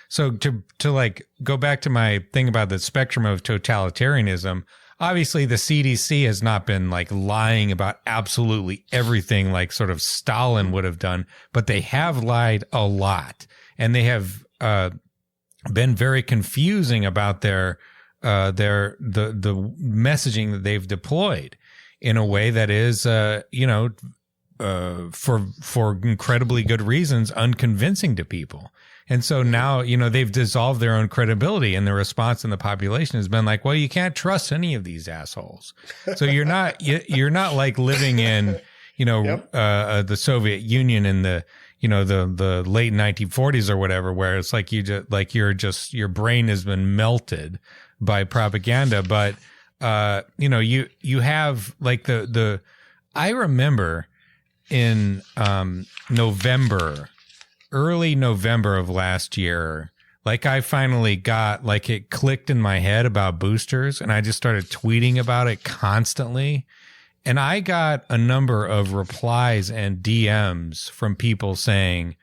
so to like go back to my thing about the spectrum of totalitarianism, obviously the CDC has not been like lying about absolutely everything like sort of Stalin would have done, but they have lied a lot, and they have been very confusing about the messaging that they've deployed in a way that is, for incredibly good reasons, unconvincing to people. And so now, they've dissolved their own credibility, and the response in the population has been like, well, you can't trust any of these assholes. So you're not like living in, the Soviet Union in the late 1940s or whatever, where it's like your brain has been melted by propaganda. But, you have like I remember in, early November of last year, like I finally got, like it clicked in my head about boosters, and I just started tweeting about it constantly. And I got a number of replies and DMs from people saying,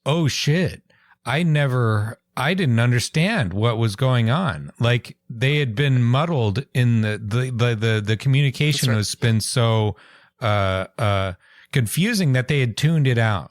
oh shit, I didn't understand what was going on. Like they had been muddled in the communication has been so confusing that they had tuned it out.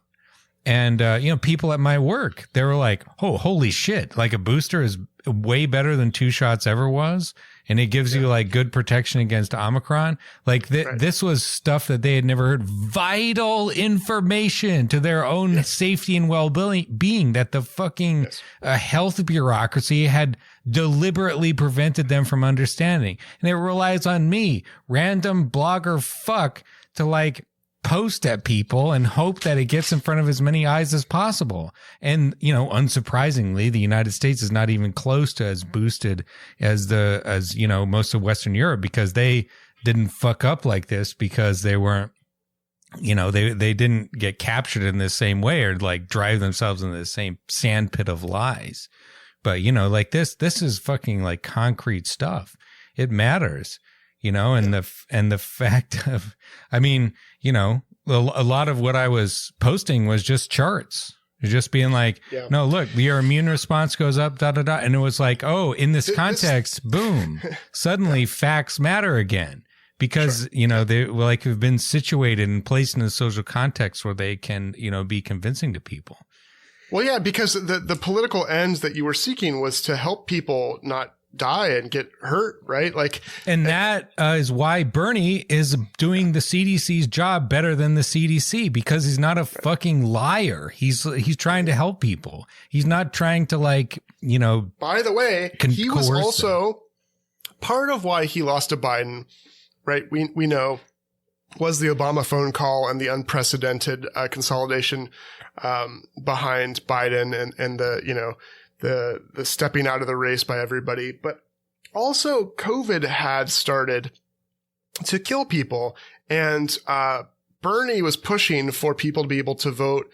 And, people at my work, they were like, oh, holy shit. Like a booster is way better than 2 shots ever was. And it gives you like good protection against Omicron. Like this was stuff that they had never heard. Vital information to their own safety and well-being that the fucking health bureaucracy had deliberately prevented them from understanding. And it relies on me, random blogger fuck, to like post at people and hope that it gets in front of as many eyes as possible. And, unsurprisingly, the United States is not even close to as boosted as most of Western Europe, because they didn't fuck up like this, because they weren't, they didn't get captured in the same way or like drive themselves into the same sandpit of lies. But, like this is fucking like concrete stuff. It matters. And the fact of, a lot of what I was posting was just charts. Just being like, no, look, your immune response goes up, And it was like, oh, in this context, boom, suddenly facts matter again, because, they like have been situated and placed in a social context where they can, be convincing to people. Well, yeah, because the political ends that you were seeking was to help people not die and get hurt, right? And that is why Bernie is doing the CDC's job better than the CDC, because he's not a fucking liar. He's trying to help people. He's not trying to by the way, he was also part of why he lost to Biden, right? We know was the Obama phone call and the unprecedented consolidation behind Biden and the stepping out of the race by everybody. But also COVID had started to kill people, and Bernie was pushing for people to be able to vote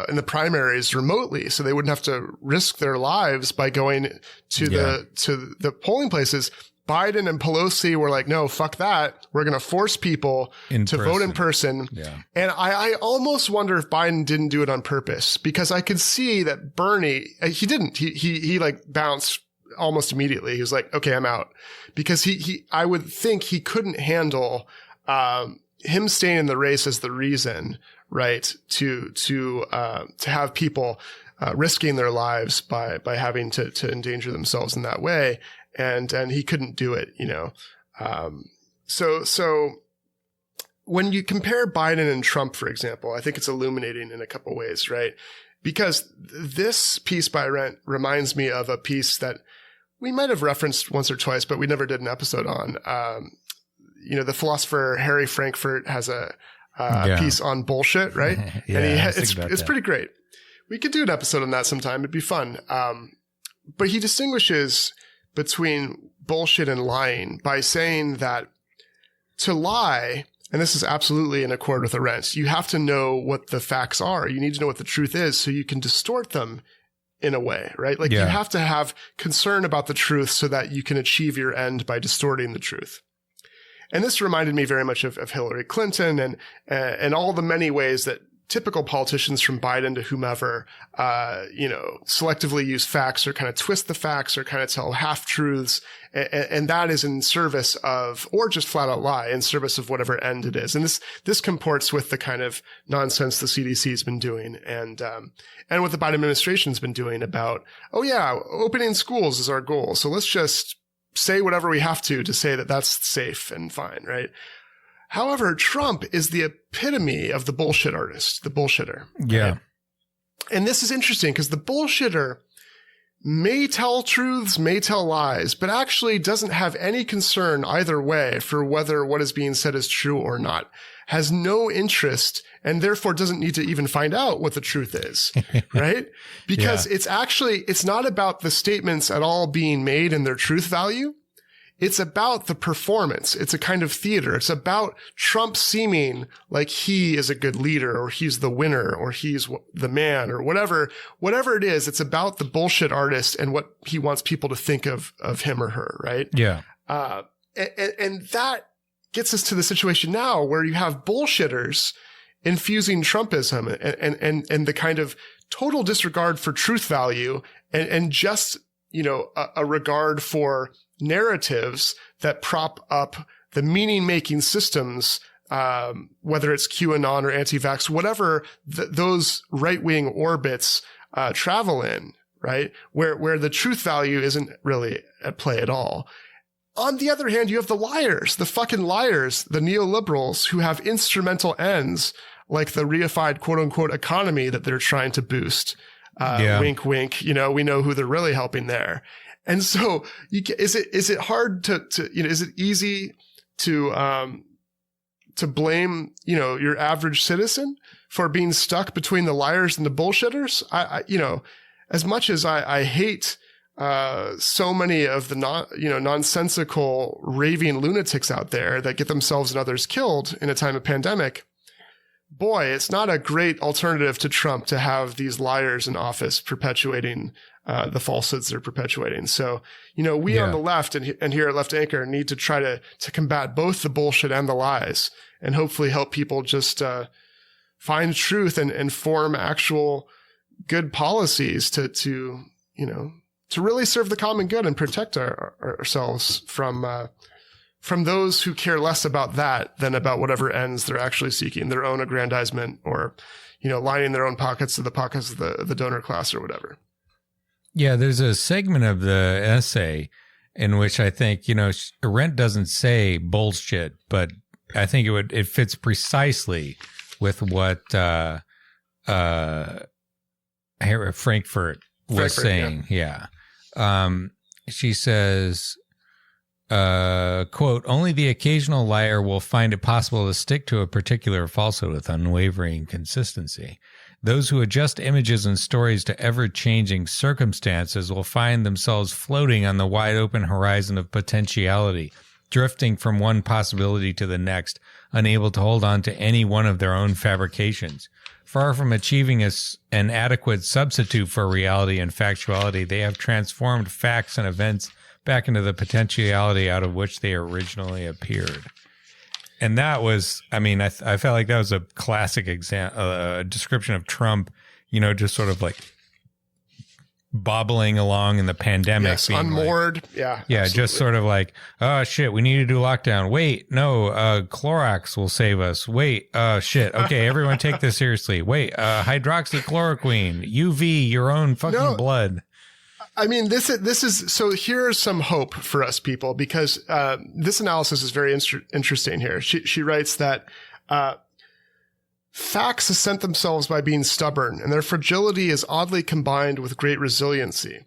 in the primaries remotely, so they wouldn't have to risk their lives by going to the polling places. Biden and Pelosi were like, no, fuck that. We're going to force people to vote in person. Yeah. And I almost wonder if Biden didn't do it on purpose, because I could see that Bernie, he didn't. He like bounced almost immediately. He was like, okay, I'm out, because I would think he couldn't handle, him staying in the race as the reason, right? To have people, risking their lives by having to endanger themselves in that way. And he couldn't do it, So when you compare Biden and Trump, for example, I think it's illuminating in a couple ways, right? Because this piece by Arendt reminds me of a piece that we might have referenced once or twice, but we never did an episode on. The philosopher Harry Frankfurt has a piece on bullshit, right? And it's pretty great. We could do an episode on that sometime. It'd be fun. But he distinguishes between bullshit and lying by saying that to lie, and this is absolutely in accord with Arendt, you have to know what the facts are. You need to know what the truth is so you can distort them in a way, right? You have to have concern about the truth so that you can achieve your end by distorting the truth. And this reminded me very much of Hillary Clinton and all the many ways that typical politicians from Biden to whomever, selectively use facts or kind of twist the facts or kind of tell half truths. And that is in service of, or just flat out lie in service of whatever end it is. And this comports with the kind of nonsense the CDC has been doing and what the Biden administration's been doing about, oh yeah, opening schools is our goal. So let's just say whatever we have to say that that's safe and fine, right? However, Trump is the epitome of the bullshit artist, the bullshitter. Yeah. Right? And this is interesting because the bullshitter may tell truths, may tell lies, but actually doesn't have any concern either way for whether what is being said is true or not, has no interest, and therefore doesn't need to even find out what the truth is, right? Because it's not about the statements at all being made and their truth value. It's about the performance. It's a kind of theater. It's about Trump seeming like he is a good leader or he's the winner or he's the man or whatever it is. It's about the bullshit artist and what he wants people to think of him or her. Right. Yeah. And that gets us to the situation now where you have bullshitters infusing Trumpism and the kind of total disregard for truth value and just, a regard for narratives that prop up the meaning-making systems, whether it's QAnon or anti-vax, whatever those right-wing orbits travel in, right? Where the truth value isn't really at play at all. On the other hand, you have the liars, the fucking liars, the neoliberals who have instrumental ends like the reified quote-unquote economy that they're trying to boost. Wink, wink. We know who they're really helping there. And so is it hard to is it easy to blame, your average citizen for being stuck between the liars and the bullshitters? As much as I hate, so many of the nonsensical raving lunatics out there that get themselves and others killed in a time of pandemic, boy, it's not a great alternative to Trump to have these liars in office perpetuating the falsehoods they're perpetuating. So, we on the left and here at Left Anchor need to try to combat both the bullshit and the lies and hopefully help people just find truth and form actual good policies to really serve the common good and protect ourselves from those who care less about that than about whatever ends they're actually seeking, their own aggrandizement or, lining their own pockets to the pockets of the donor class or whatever. Yeah, there's a segment of the essay in which I think, Arendt doesn't say bullshit, but I think it fits precisely with what Frankfurt was saying. Yeah. She says, quote, only the occasional liar will find it possible to stick to a particular falsehood with unwavering consistency. Those who adjust images and stories to ever-changing circumstances will find themselves floating on the wide-open horizon of potentiality, drifting from one possibility to the next, unable to hold on to any one of their own fabrications. Far from achieving an adequate substitute for reality and factuality, they have transformed facts and events back into the potentiality out of which they originally appeared. And that was, I felt like that was a classic description of Trump, just sort of like bobbling along in the pandemic. Yes, unmoored. Like, yeah. Absolutely. Just sort of like, oh shit, we need to do lockdown. Wait, no, Clorox will save us. Wait, shit. Okay, everyone take this seriously. Wait, hydroxychloroquine, UV, your own fucking blood. This is, so here's some hope for us people because, this analysis is very interesting here. She writes that, facts assent themselves by being stubborn and their fragility is oddly combined with great resiliency.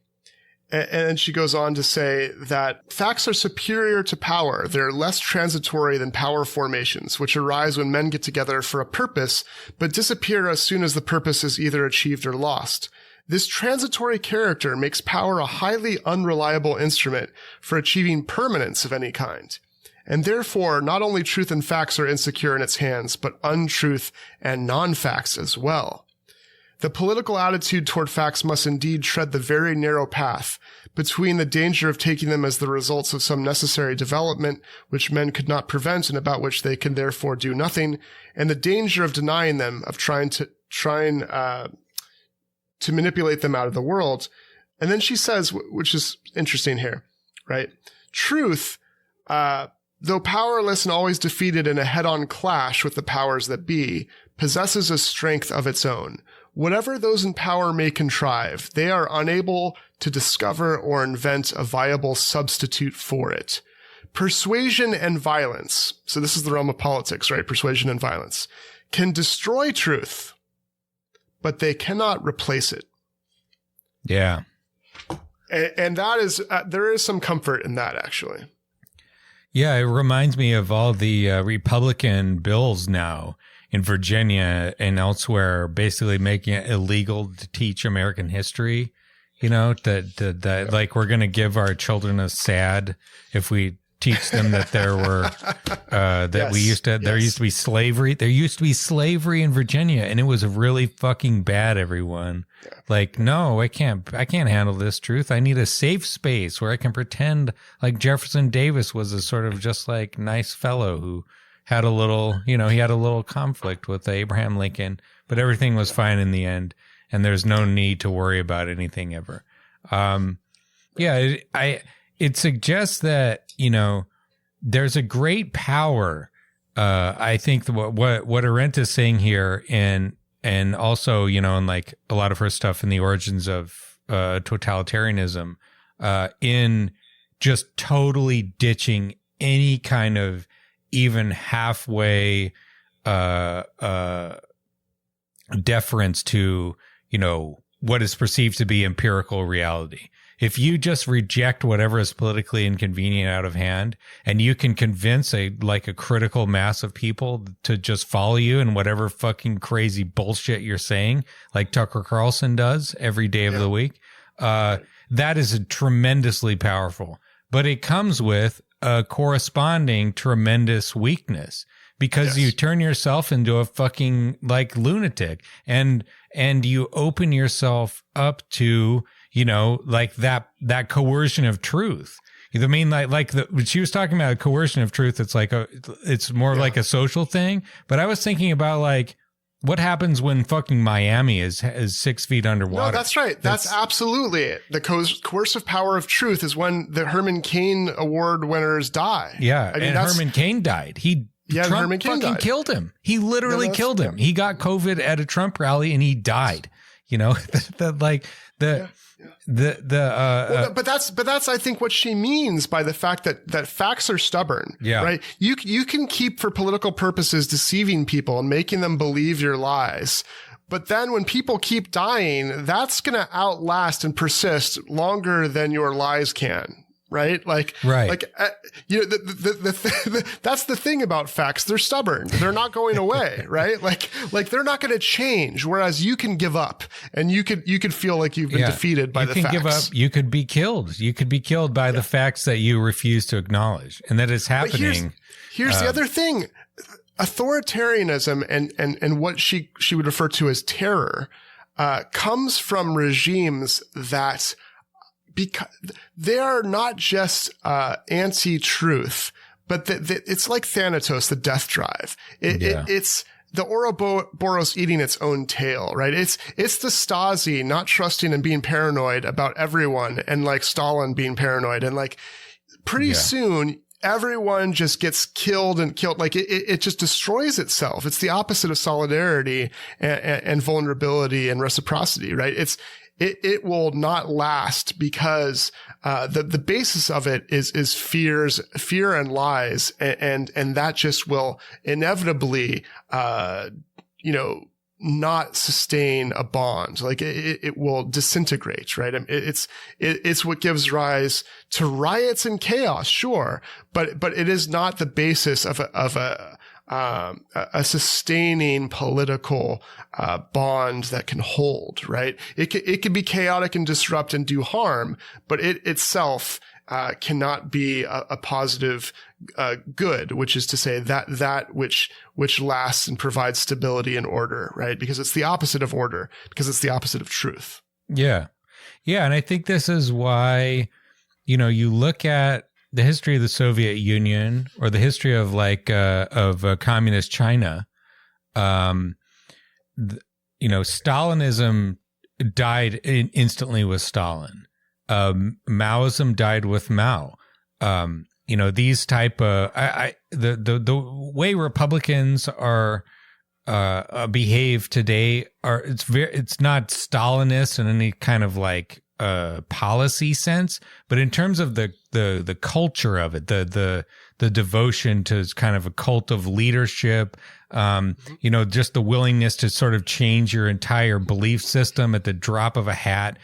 And she goes on to say that facts are superior to power. They're less transitory than power formations, which arise when men get together for a purpose, but disappear as soon as the purpose is either achieved or lost. This transitory character makes power a highly unreliable instrument for achieving permanence of any kind. And therefore, not only truth and facts are insecure in its hands, but untruth and non-facts as well. The political attitude toward facts must indeed tread the very narrow path between the danger of taking them as the results of some necessary development which men could not prevent and about which they can therefore do nothing, and the danger of denying them, of trying to manipulate them out of the world. And then she says, which is interesting here, right? Truth, though powerless and always defeated in a head-on clash with the powers that be, possesses a strength of its own. Whatever those in power may contrive, they are unable to discover or invent a viable substitute for it. Persuasion and violence, so this is the realm of politics, right? Persuasion and violence, can destroy truth, but they cannot replace it. Yeah. And that is, there is some comfort in that, actually. Yeah, it reminds me of all the Republican bills now in Virginia and elsewhere, basically making it illegal to teach American history. You know, that like we're going to give our children a SAD if we teach them that there were there used to be slavery. There used to be slavery in Virginia, and it was really fucking bad. Everyone, like, no, I can't handle this truth. I need a safe space where I can pretend like Jefferson Davis was a sort of just like nice fellow who had a little, he had a little conflict with Abraham Lincoln, but everything was fine in the end, and there's no need to worry about anything ever. It suggests that, there's a great power. I think what Arendt is saying here, and also, in like a lot of her stuff in the origins of totalitarianism, in just totally ditching any kind of even halfway deference to, what is perceived to be empirical reality. If you just reject whatever is politically inconvenient out of hand, and you can convince a critical mass of people to just follow you in whatever fucking crazy bullshit you're saying, like Tucker Carlson does every day of the week, that is tremendously powerful. But it comes with a corresponding tremendous weakness, because you turn yourself into a fucking lunatic, and you open yourself up to, that coercion of truth. I mean, she was talking about a coercion of truth. It's it's more like a social thing. But I was thinking about what happens when fucking Miami is 6 feet underwater. No, that's right. That's absolutely it. The coercive power of truth is when the Herman Cain Award winners die. Yeah, Herman Cain died. Trump Herman Cain fucking killed him. He literally killed him. He got COVID at a Trump rally and he died. But that's I think what she means by the fact that facts are stubborn. Yeah. Right. You can keep, for political purposes, deceiving people and making them believe your lies. But then when people keep dying, that's going to outlast and persist longer than your lies can. Right. That's the thing about facts. They're stubborn. They're not going away. Right. They're not going to change. Whereas you can give up, and you could feel like you've been defeated by the facts. You can give up. You could be killed. You could be killed by the facts that you refuse to acknowledge, and that is happening. Here's the other thing. Authoritarianism and what she would refer to as terror, comes from regimes that, because they are not just anti-truth, but it's like Thanatos, the death drive. It's the Ouroboros eating its own tail, right? It's the Stasi not trusting and being paranoid about everyone, and Stalin being paranoid, and pretty soon everyone just gets killed. It just destroys itself. It's the opposite of solidarity and vulnerability and reciprocity, right? It will not last, because the basis of it is fear and lies, and that just will inevitably not sustain a bond. It will disintegrate, right? It's what gives rise to riots and chaos, sure, but it is not the basis of a sustaining political bond that can hold, right? It can be chaotic and disrupt and do harm, but it itself cannot be a positive good, which is to say that which lasts and provides stability and order, right? Because it's the opposite of order, because it's the opposite of truth. Yeah. Yeah. And I think this is why, you look at the history of the Soviet Union or the history of communist China. Stalinism died instantly with Stalin. Maoism died with Mao. These type of the way Republicans are behave today it's not Stalinist in any kind of policy sense, but in terms of the culture of it, the devotion to kind of a cult of leadership, just the willingness to sort of change your entire belief system at the drop of a hat,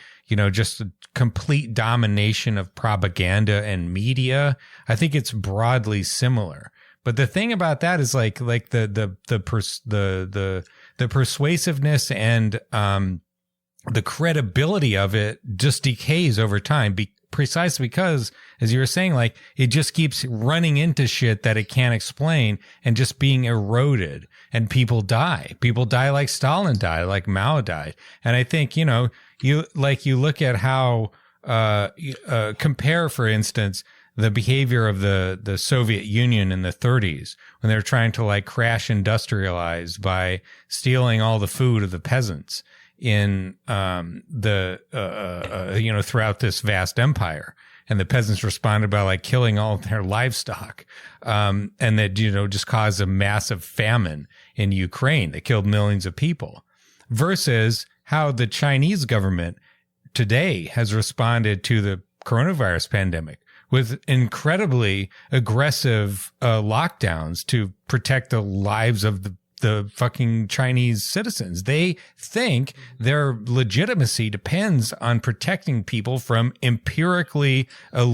just a complete domination of propaganda and media. I think it's broadly similar. But the thing about that is the persuasiveness and the credibility of it just decays over time, precisely because, as you were saying, it just keeps running into shit that it can't explain and just being eroded, and people die. People die like Stalin died, like Mao died. And I think, you look at how, compare, for instance, the behavior of the Soviet Union in the 30s when they were trying to crash industrialize by stealing all the food of the peasants in throughout this vast empire, and the peasants responded by killing all their livestock, and that just caused a massive famine in Ukraine that killed millions of people, versus how the Chinese government today has responded to the coronavirus pandemic with incredibly aggressive lockdowns to protect the lives of the fucking Chinese citizens. They think their legitimacy depends on protecting people from empirically a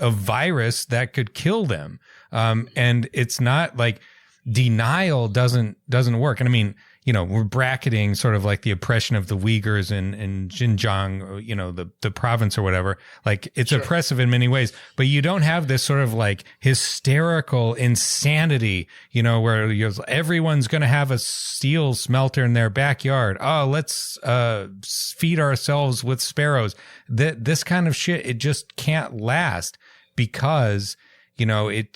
virus that could kill them. And it's not denial doesn't work. And I mean, we're bracketing sort of the oppression of the Uyghurs in Xinjiang, the province or whatever. It's sure. Oppressive in many ways, but you don't have this sort of hysterical insanity, where everyone's going to have a steel smelter in their backyard. Oh, let's feed ourselves with sparrows. This kind of shit, it just can't last, because the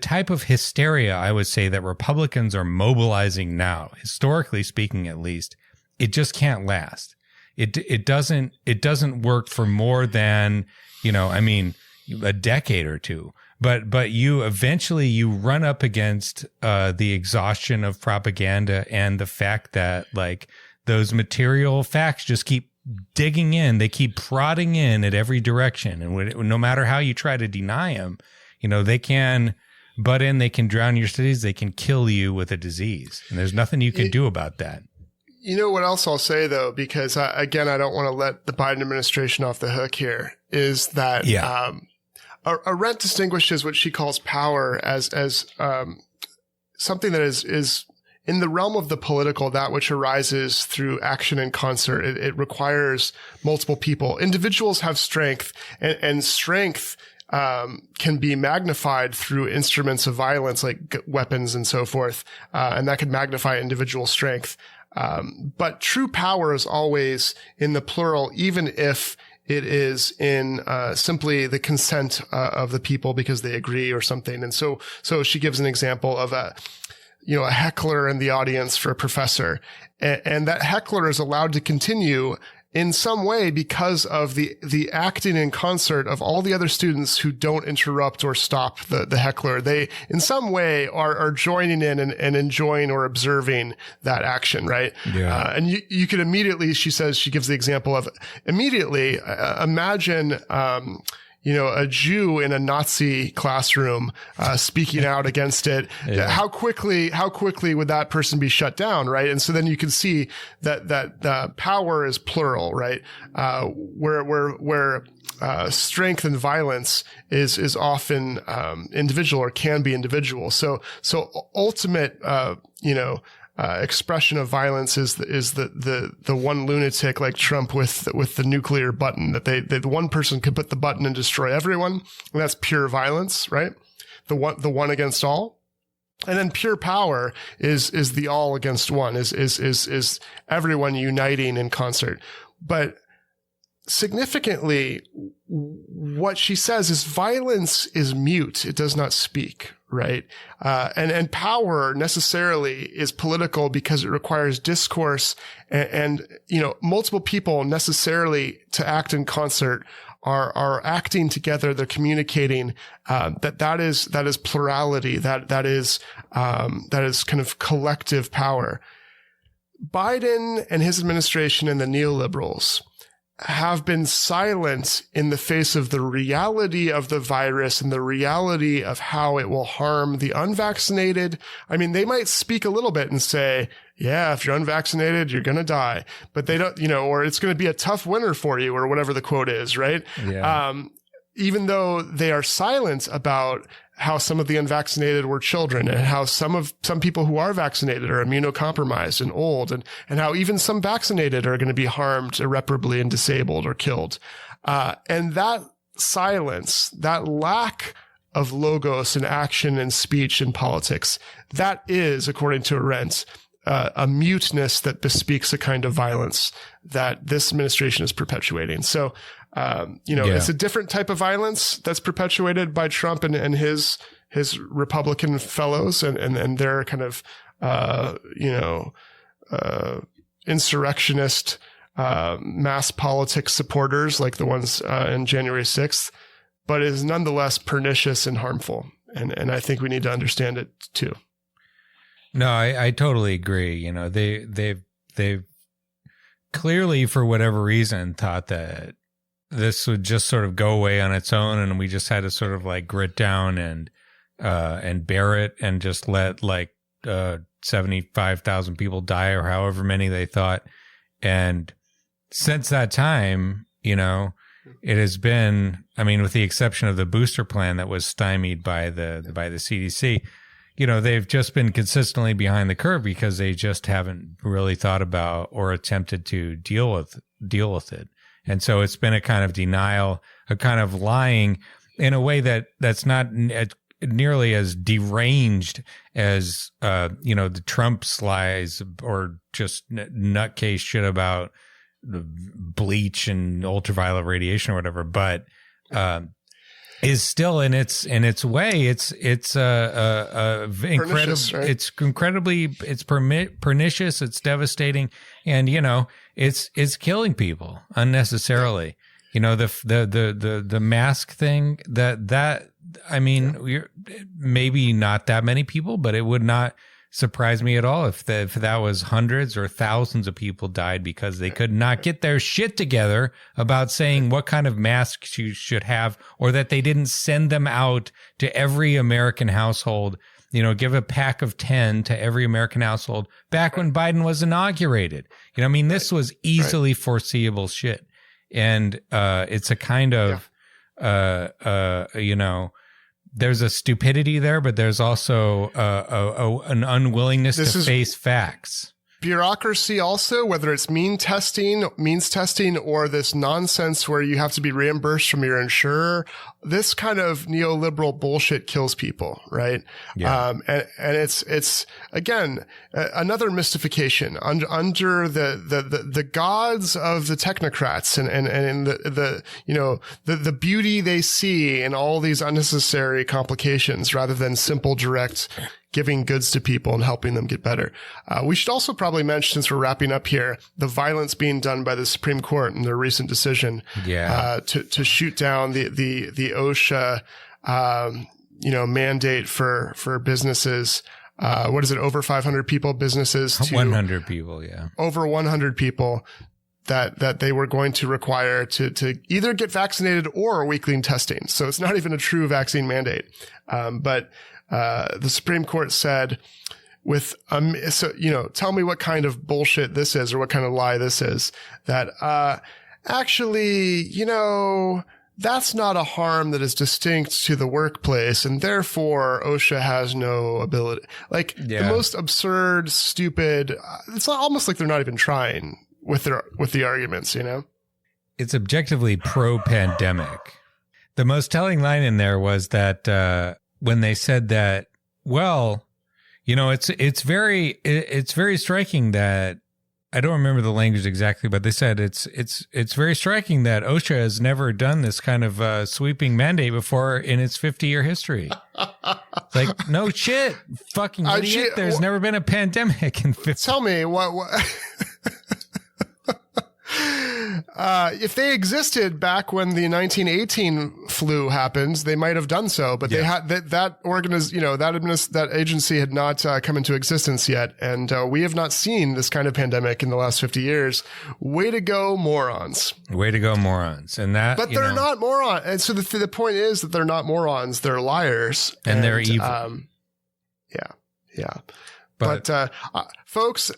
type of hysteria, I would say, that Republicans are mobilizing now, historically speaking, at least, it just can't last. It doesn't work for more than, a decade or two. But you eventually run up against the exhaustion of propaganda and the fact that those material facts just keep digging in. They keep prodding in at every direction, and no matter how you try to deny them, they can butt in, they can drown your cities, they can kill you with a disease, and there's nothing you can do about that. You know what else I'll say, though, because I don't want to let the Biden administration off the hook here, is that Arendt distinguishes what she calls power as something that is in the realm of the political, that which arises through action in concert. It requires multiple people. Individuals have strength, and strength can be magnified through instruments of violence like weapons and so forth, and that can magnify individual strength. But true power is always in the plural, even if it is in simply the consent of the people because they agree or something. And so she gives an example of a heckler in the audience for a professor, and that heckler is allowed to continue in some way because of the acting in concert of all the other students who don't interrupt or stop the heckler. They, in some way, are joining in and enjoying or observing that action, right? Yeah. And you could immediately, she gives the example of immediately, imagine, a Jew in a Nazi classroom, speaking out against it. Yeah. How quickly would that person be shut down? Right. And so then you can see that power is plural, right? Where strength and violence is often, individual or can be individual. So ultimate, expression of violence is the one lunatic like Trump with the nuclear button, that the one person could put the button and destroy everyone, and that's pure violence, right? The one against all. And then pure power is the all against one, is everyone uniting in concert. But significantly, what she says is violence is mute. It does not speak, right? And power necessarily is political because it requires discourse and multiple people necessarily to act in concert are acting together. They're communicating, that is plurality. That is kind of collective power. Biden and his administration and the neoliberals have been silent in the face of the reality of the virus and the reality of how it will harm the unvaccinated. I mean, they might speak a little bit and say, yeah, if you're unvaccinated, you're going to die, but they don't, or it's going to be a tough winter for you, or whatever the quote is, right? Yeah. Even though they are silent about how some of the unvaccinated were children, and how some people who are vaccinated are immunocompromised and old, and how even some vaccinated are going to be harmed irreparably and disabled or killed. And that silence, that lack of logos and action and speech in politics, that is, according to Arendt, a muteness that bespeaks a kind of violence that this administration is perpetuating. So, it's a different type of violence that's perpetuated by Trump and his Republican fellows and their kind of, insurrectionist, mass politics supporters like the ones in January 6th, but is nonetheless pernicious and harmful. And I think we need to understand it too. No, I totally agree. They've clearly, for whatever reason, thought that this would just sort of go away on its own, and we just had to sort of like grit down and bear it and just let 75,000 people die, or however many they thought. And since that time, it has been, with the exception of the booster plan that was stymied by the CDC, they've just been consistently behind the curve because they just haven't really thought about or attempted to deal with it. And so it's been a kind of denial, a kind of lying in a way that's not nearly as deranged as, the Trump's lies or just nutcase shit about the bleach and ultraviolet radiation or whatever. But, is still in its way. It's incredible. Right? It's incredibly, it's pernicious. It's devastating. And, it's killing people unnecessarily. The mask thing we're maybe not that many people, but it would not surprise me at all if that was hundreds or thousands of people died because they could not get their shit together about saying what kind of masks you should have, or that they didn't send them out to every American household, give a pack of 10 to every American household back when Biden was inaugurated. This was easily foreseeable shit. And it's a kind of, there's a stupidity there, but there's also an unwillingness to face facts. Bureaucracy also, whether it's means testing, or this nonsense where you have to be reimbursed from your insurer, this kind of neoliberal bullshit kills people, right? Yeah. And it's again, another mystification under the gods of the technocrats and the beauty they see in all these unnecessary complications rather than simple, direct giving goods to people and helping them get better. We should also probably mention, since we're wrapping up here, the violence being done by the Supreme Court in their recent decision, to shoot down the OSHA, mandate for businesses. What is it? Over 500 people, businesses to 100 people. Yeah. Over 100 people that they were going to require to either get vaccinated or weekly testing. So it's not even a true vaccine mandate. But the Supreme Court said, tell me what kind of bullshit this is, or what kind of lie this is, that, actually, that's not a harm that is distinct to the workplace, and therefore OSHA has no ability. Like the most absurd, stupid. It's almost like they're not even trying with the arguments. You know, it's objectively pro-pandemic. The most telling line in there was that when they said that, well, you know, it's very striking that. I don't remember the language exactly, but they said it's very striking that OSHA has never done this kind of sweeping mandate before in its 50-year history. Like, no shit, fucking idiot. There's never been a pandemic in 50. Tell me what if they existed back when the 1918 flu happened, they might have done so, but they had that agency had not come into existence yet, and we have not seen this kind of pandemic in the last 50 years. Way to go, morons! Way to go, morons! And that, but they're not morons. And so the point is that they're not morons; they're liars, and they're evil. Yeah. But folks.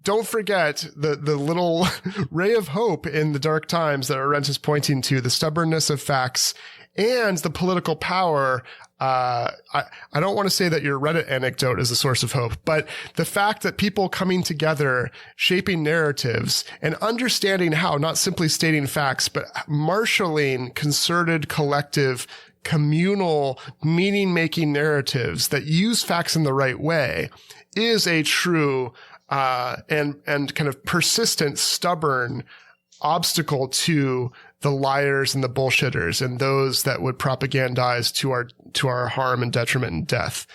Don't forget the little ray of hope in the dark times that Arendt is pointing to, the stubbornness of facts and the political power. I don't want to say that your Reddit anecdote is a source of hope, but the fact that people coming together, shaping narratives and understanding how, not simply stating facts, but marshaling concerted, collective, communal, meaning-making narratives that use facts in the right way is a true and kind of persistent, stubborn obstacle to the liars and the bullshitters and those that would propagandize to our harm and detriment and death.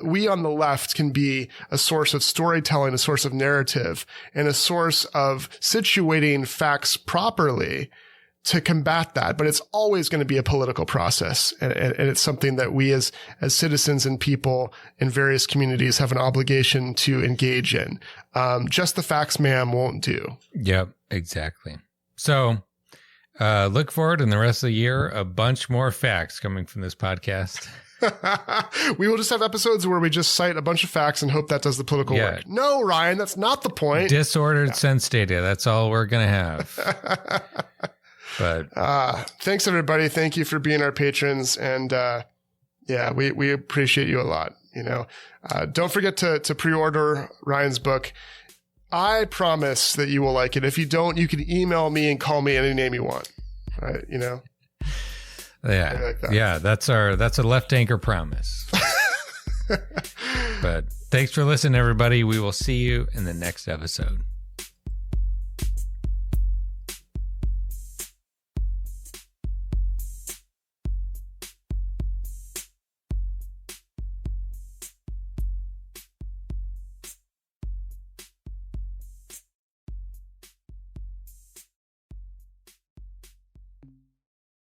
We on the left can be a source of storytelling, a source of narrative, and a source of situating facts properly to combat that. But it's always going to be a political process. And it's something that we as citizens and people in various communities have an obligation to engage in. Just the facts, ma'am, won't do. Yep, exactly. So look forward in the rest of the year, a bunch more facts coming from this podcast. We will just have episodes where we just cite a bunch of facts and hope that does the political work. No, Ryan, that's not the point. Disordered sense data. That's all we're going to have. But thanks everybody. Thank you for being our patrons. And we appreciate you a lot. You know, don't forget to pre-order Ryan's book. I promise that you will like it. If you don't, you can email me and call me any name you want. Right? You know? Yeah. Like that. Yeah. That's a left anchor promise. But thanks for listening, everybody. We will see you in the next episode.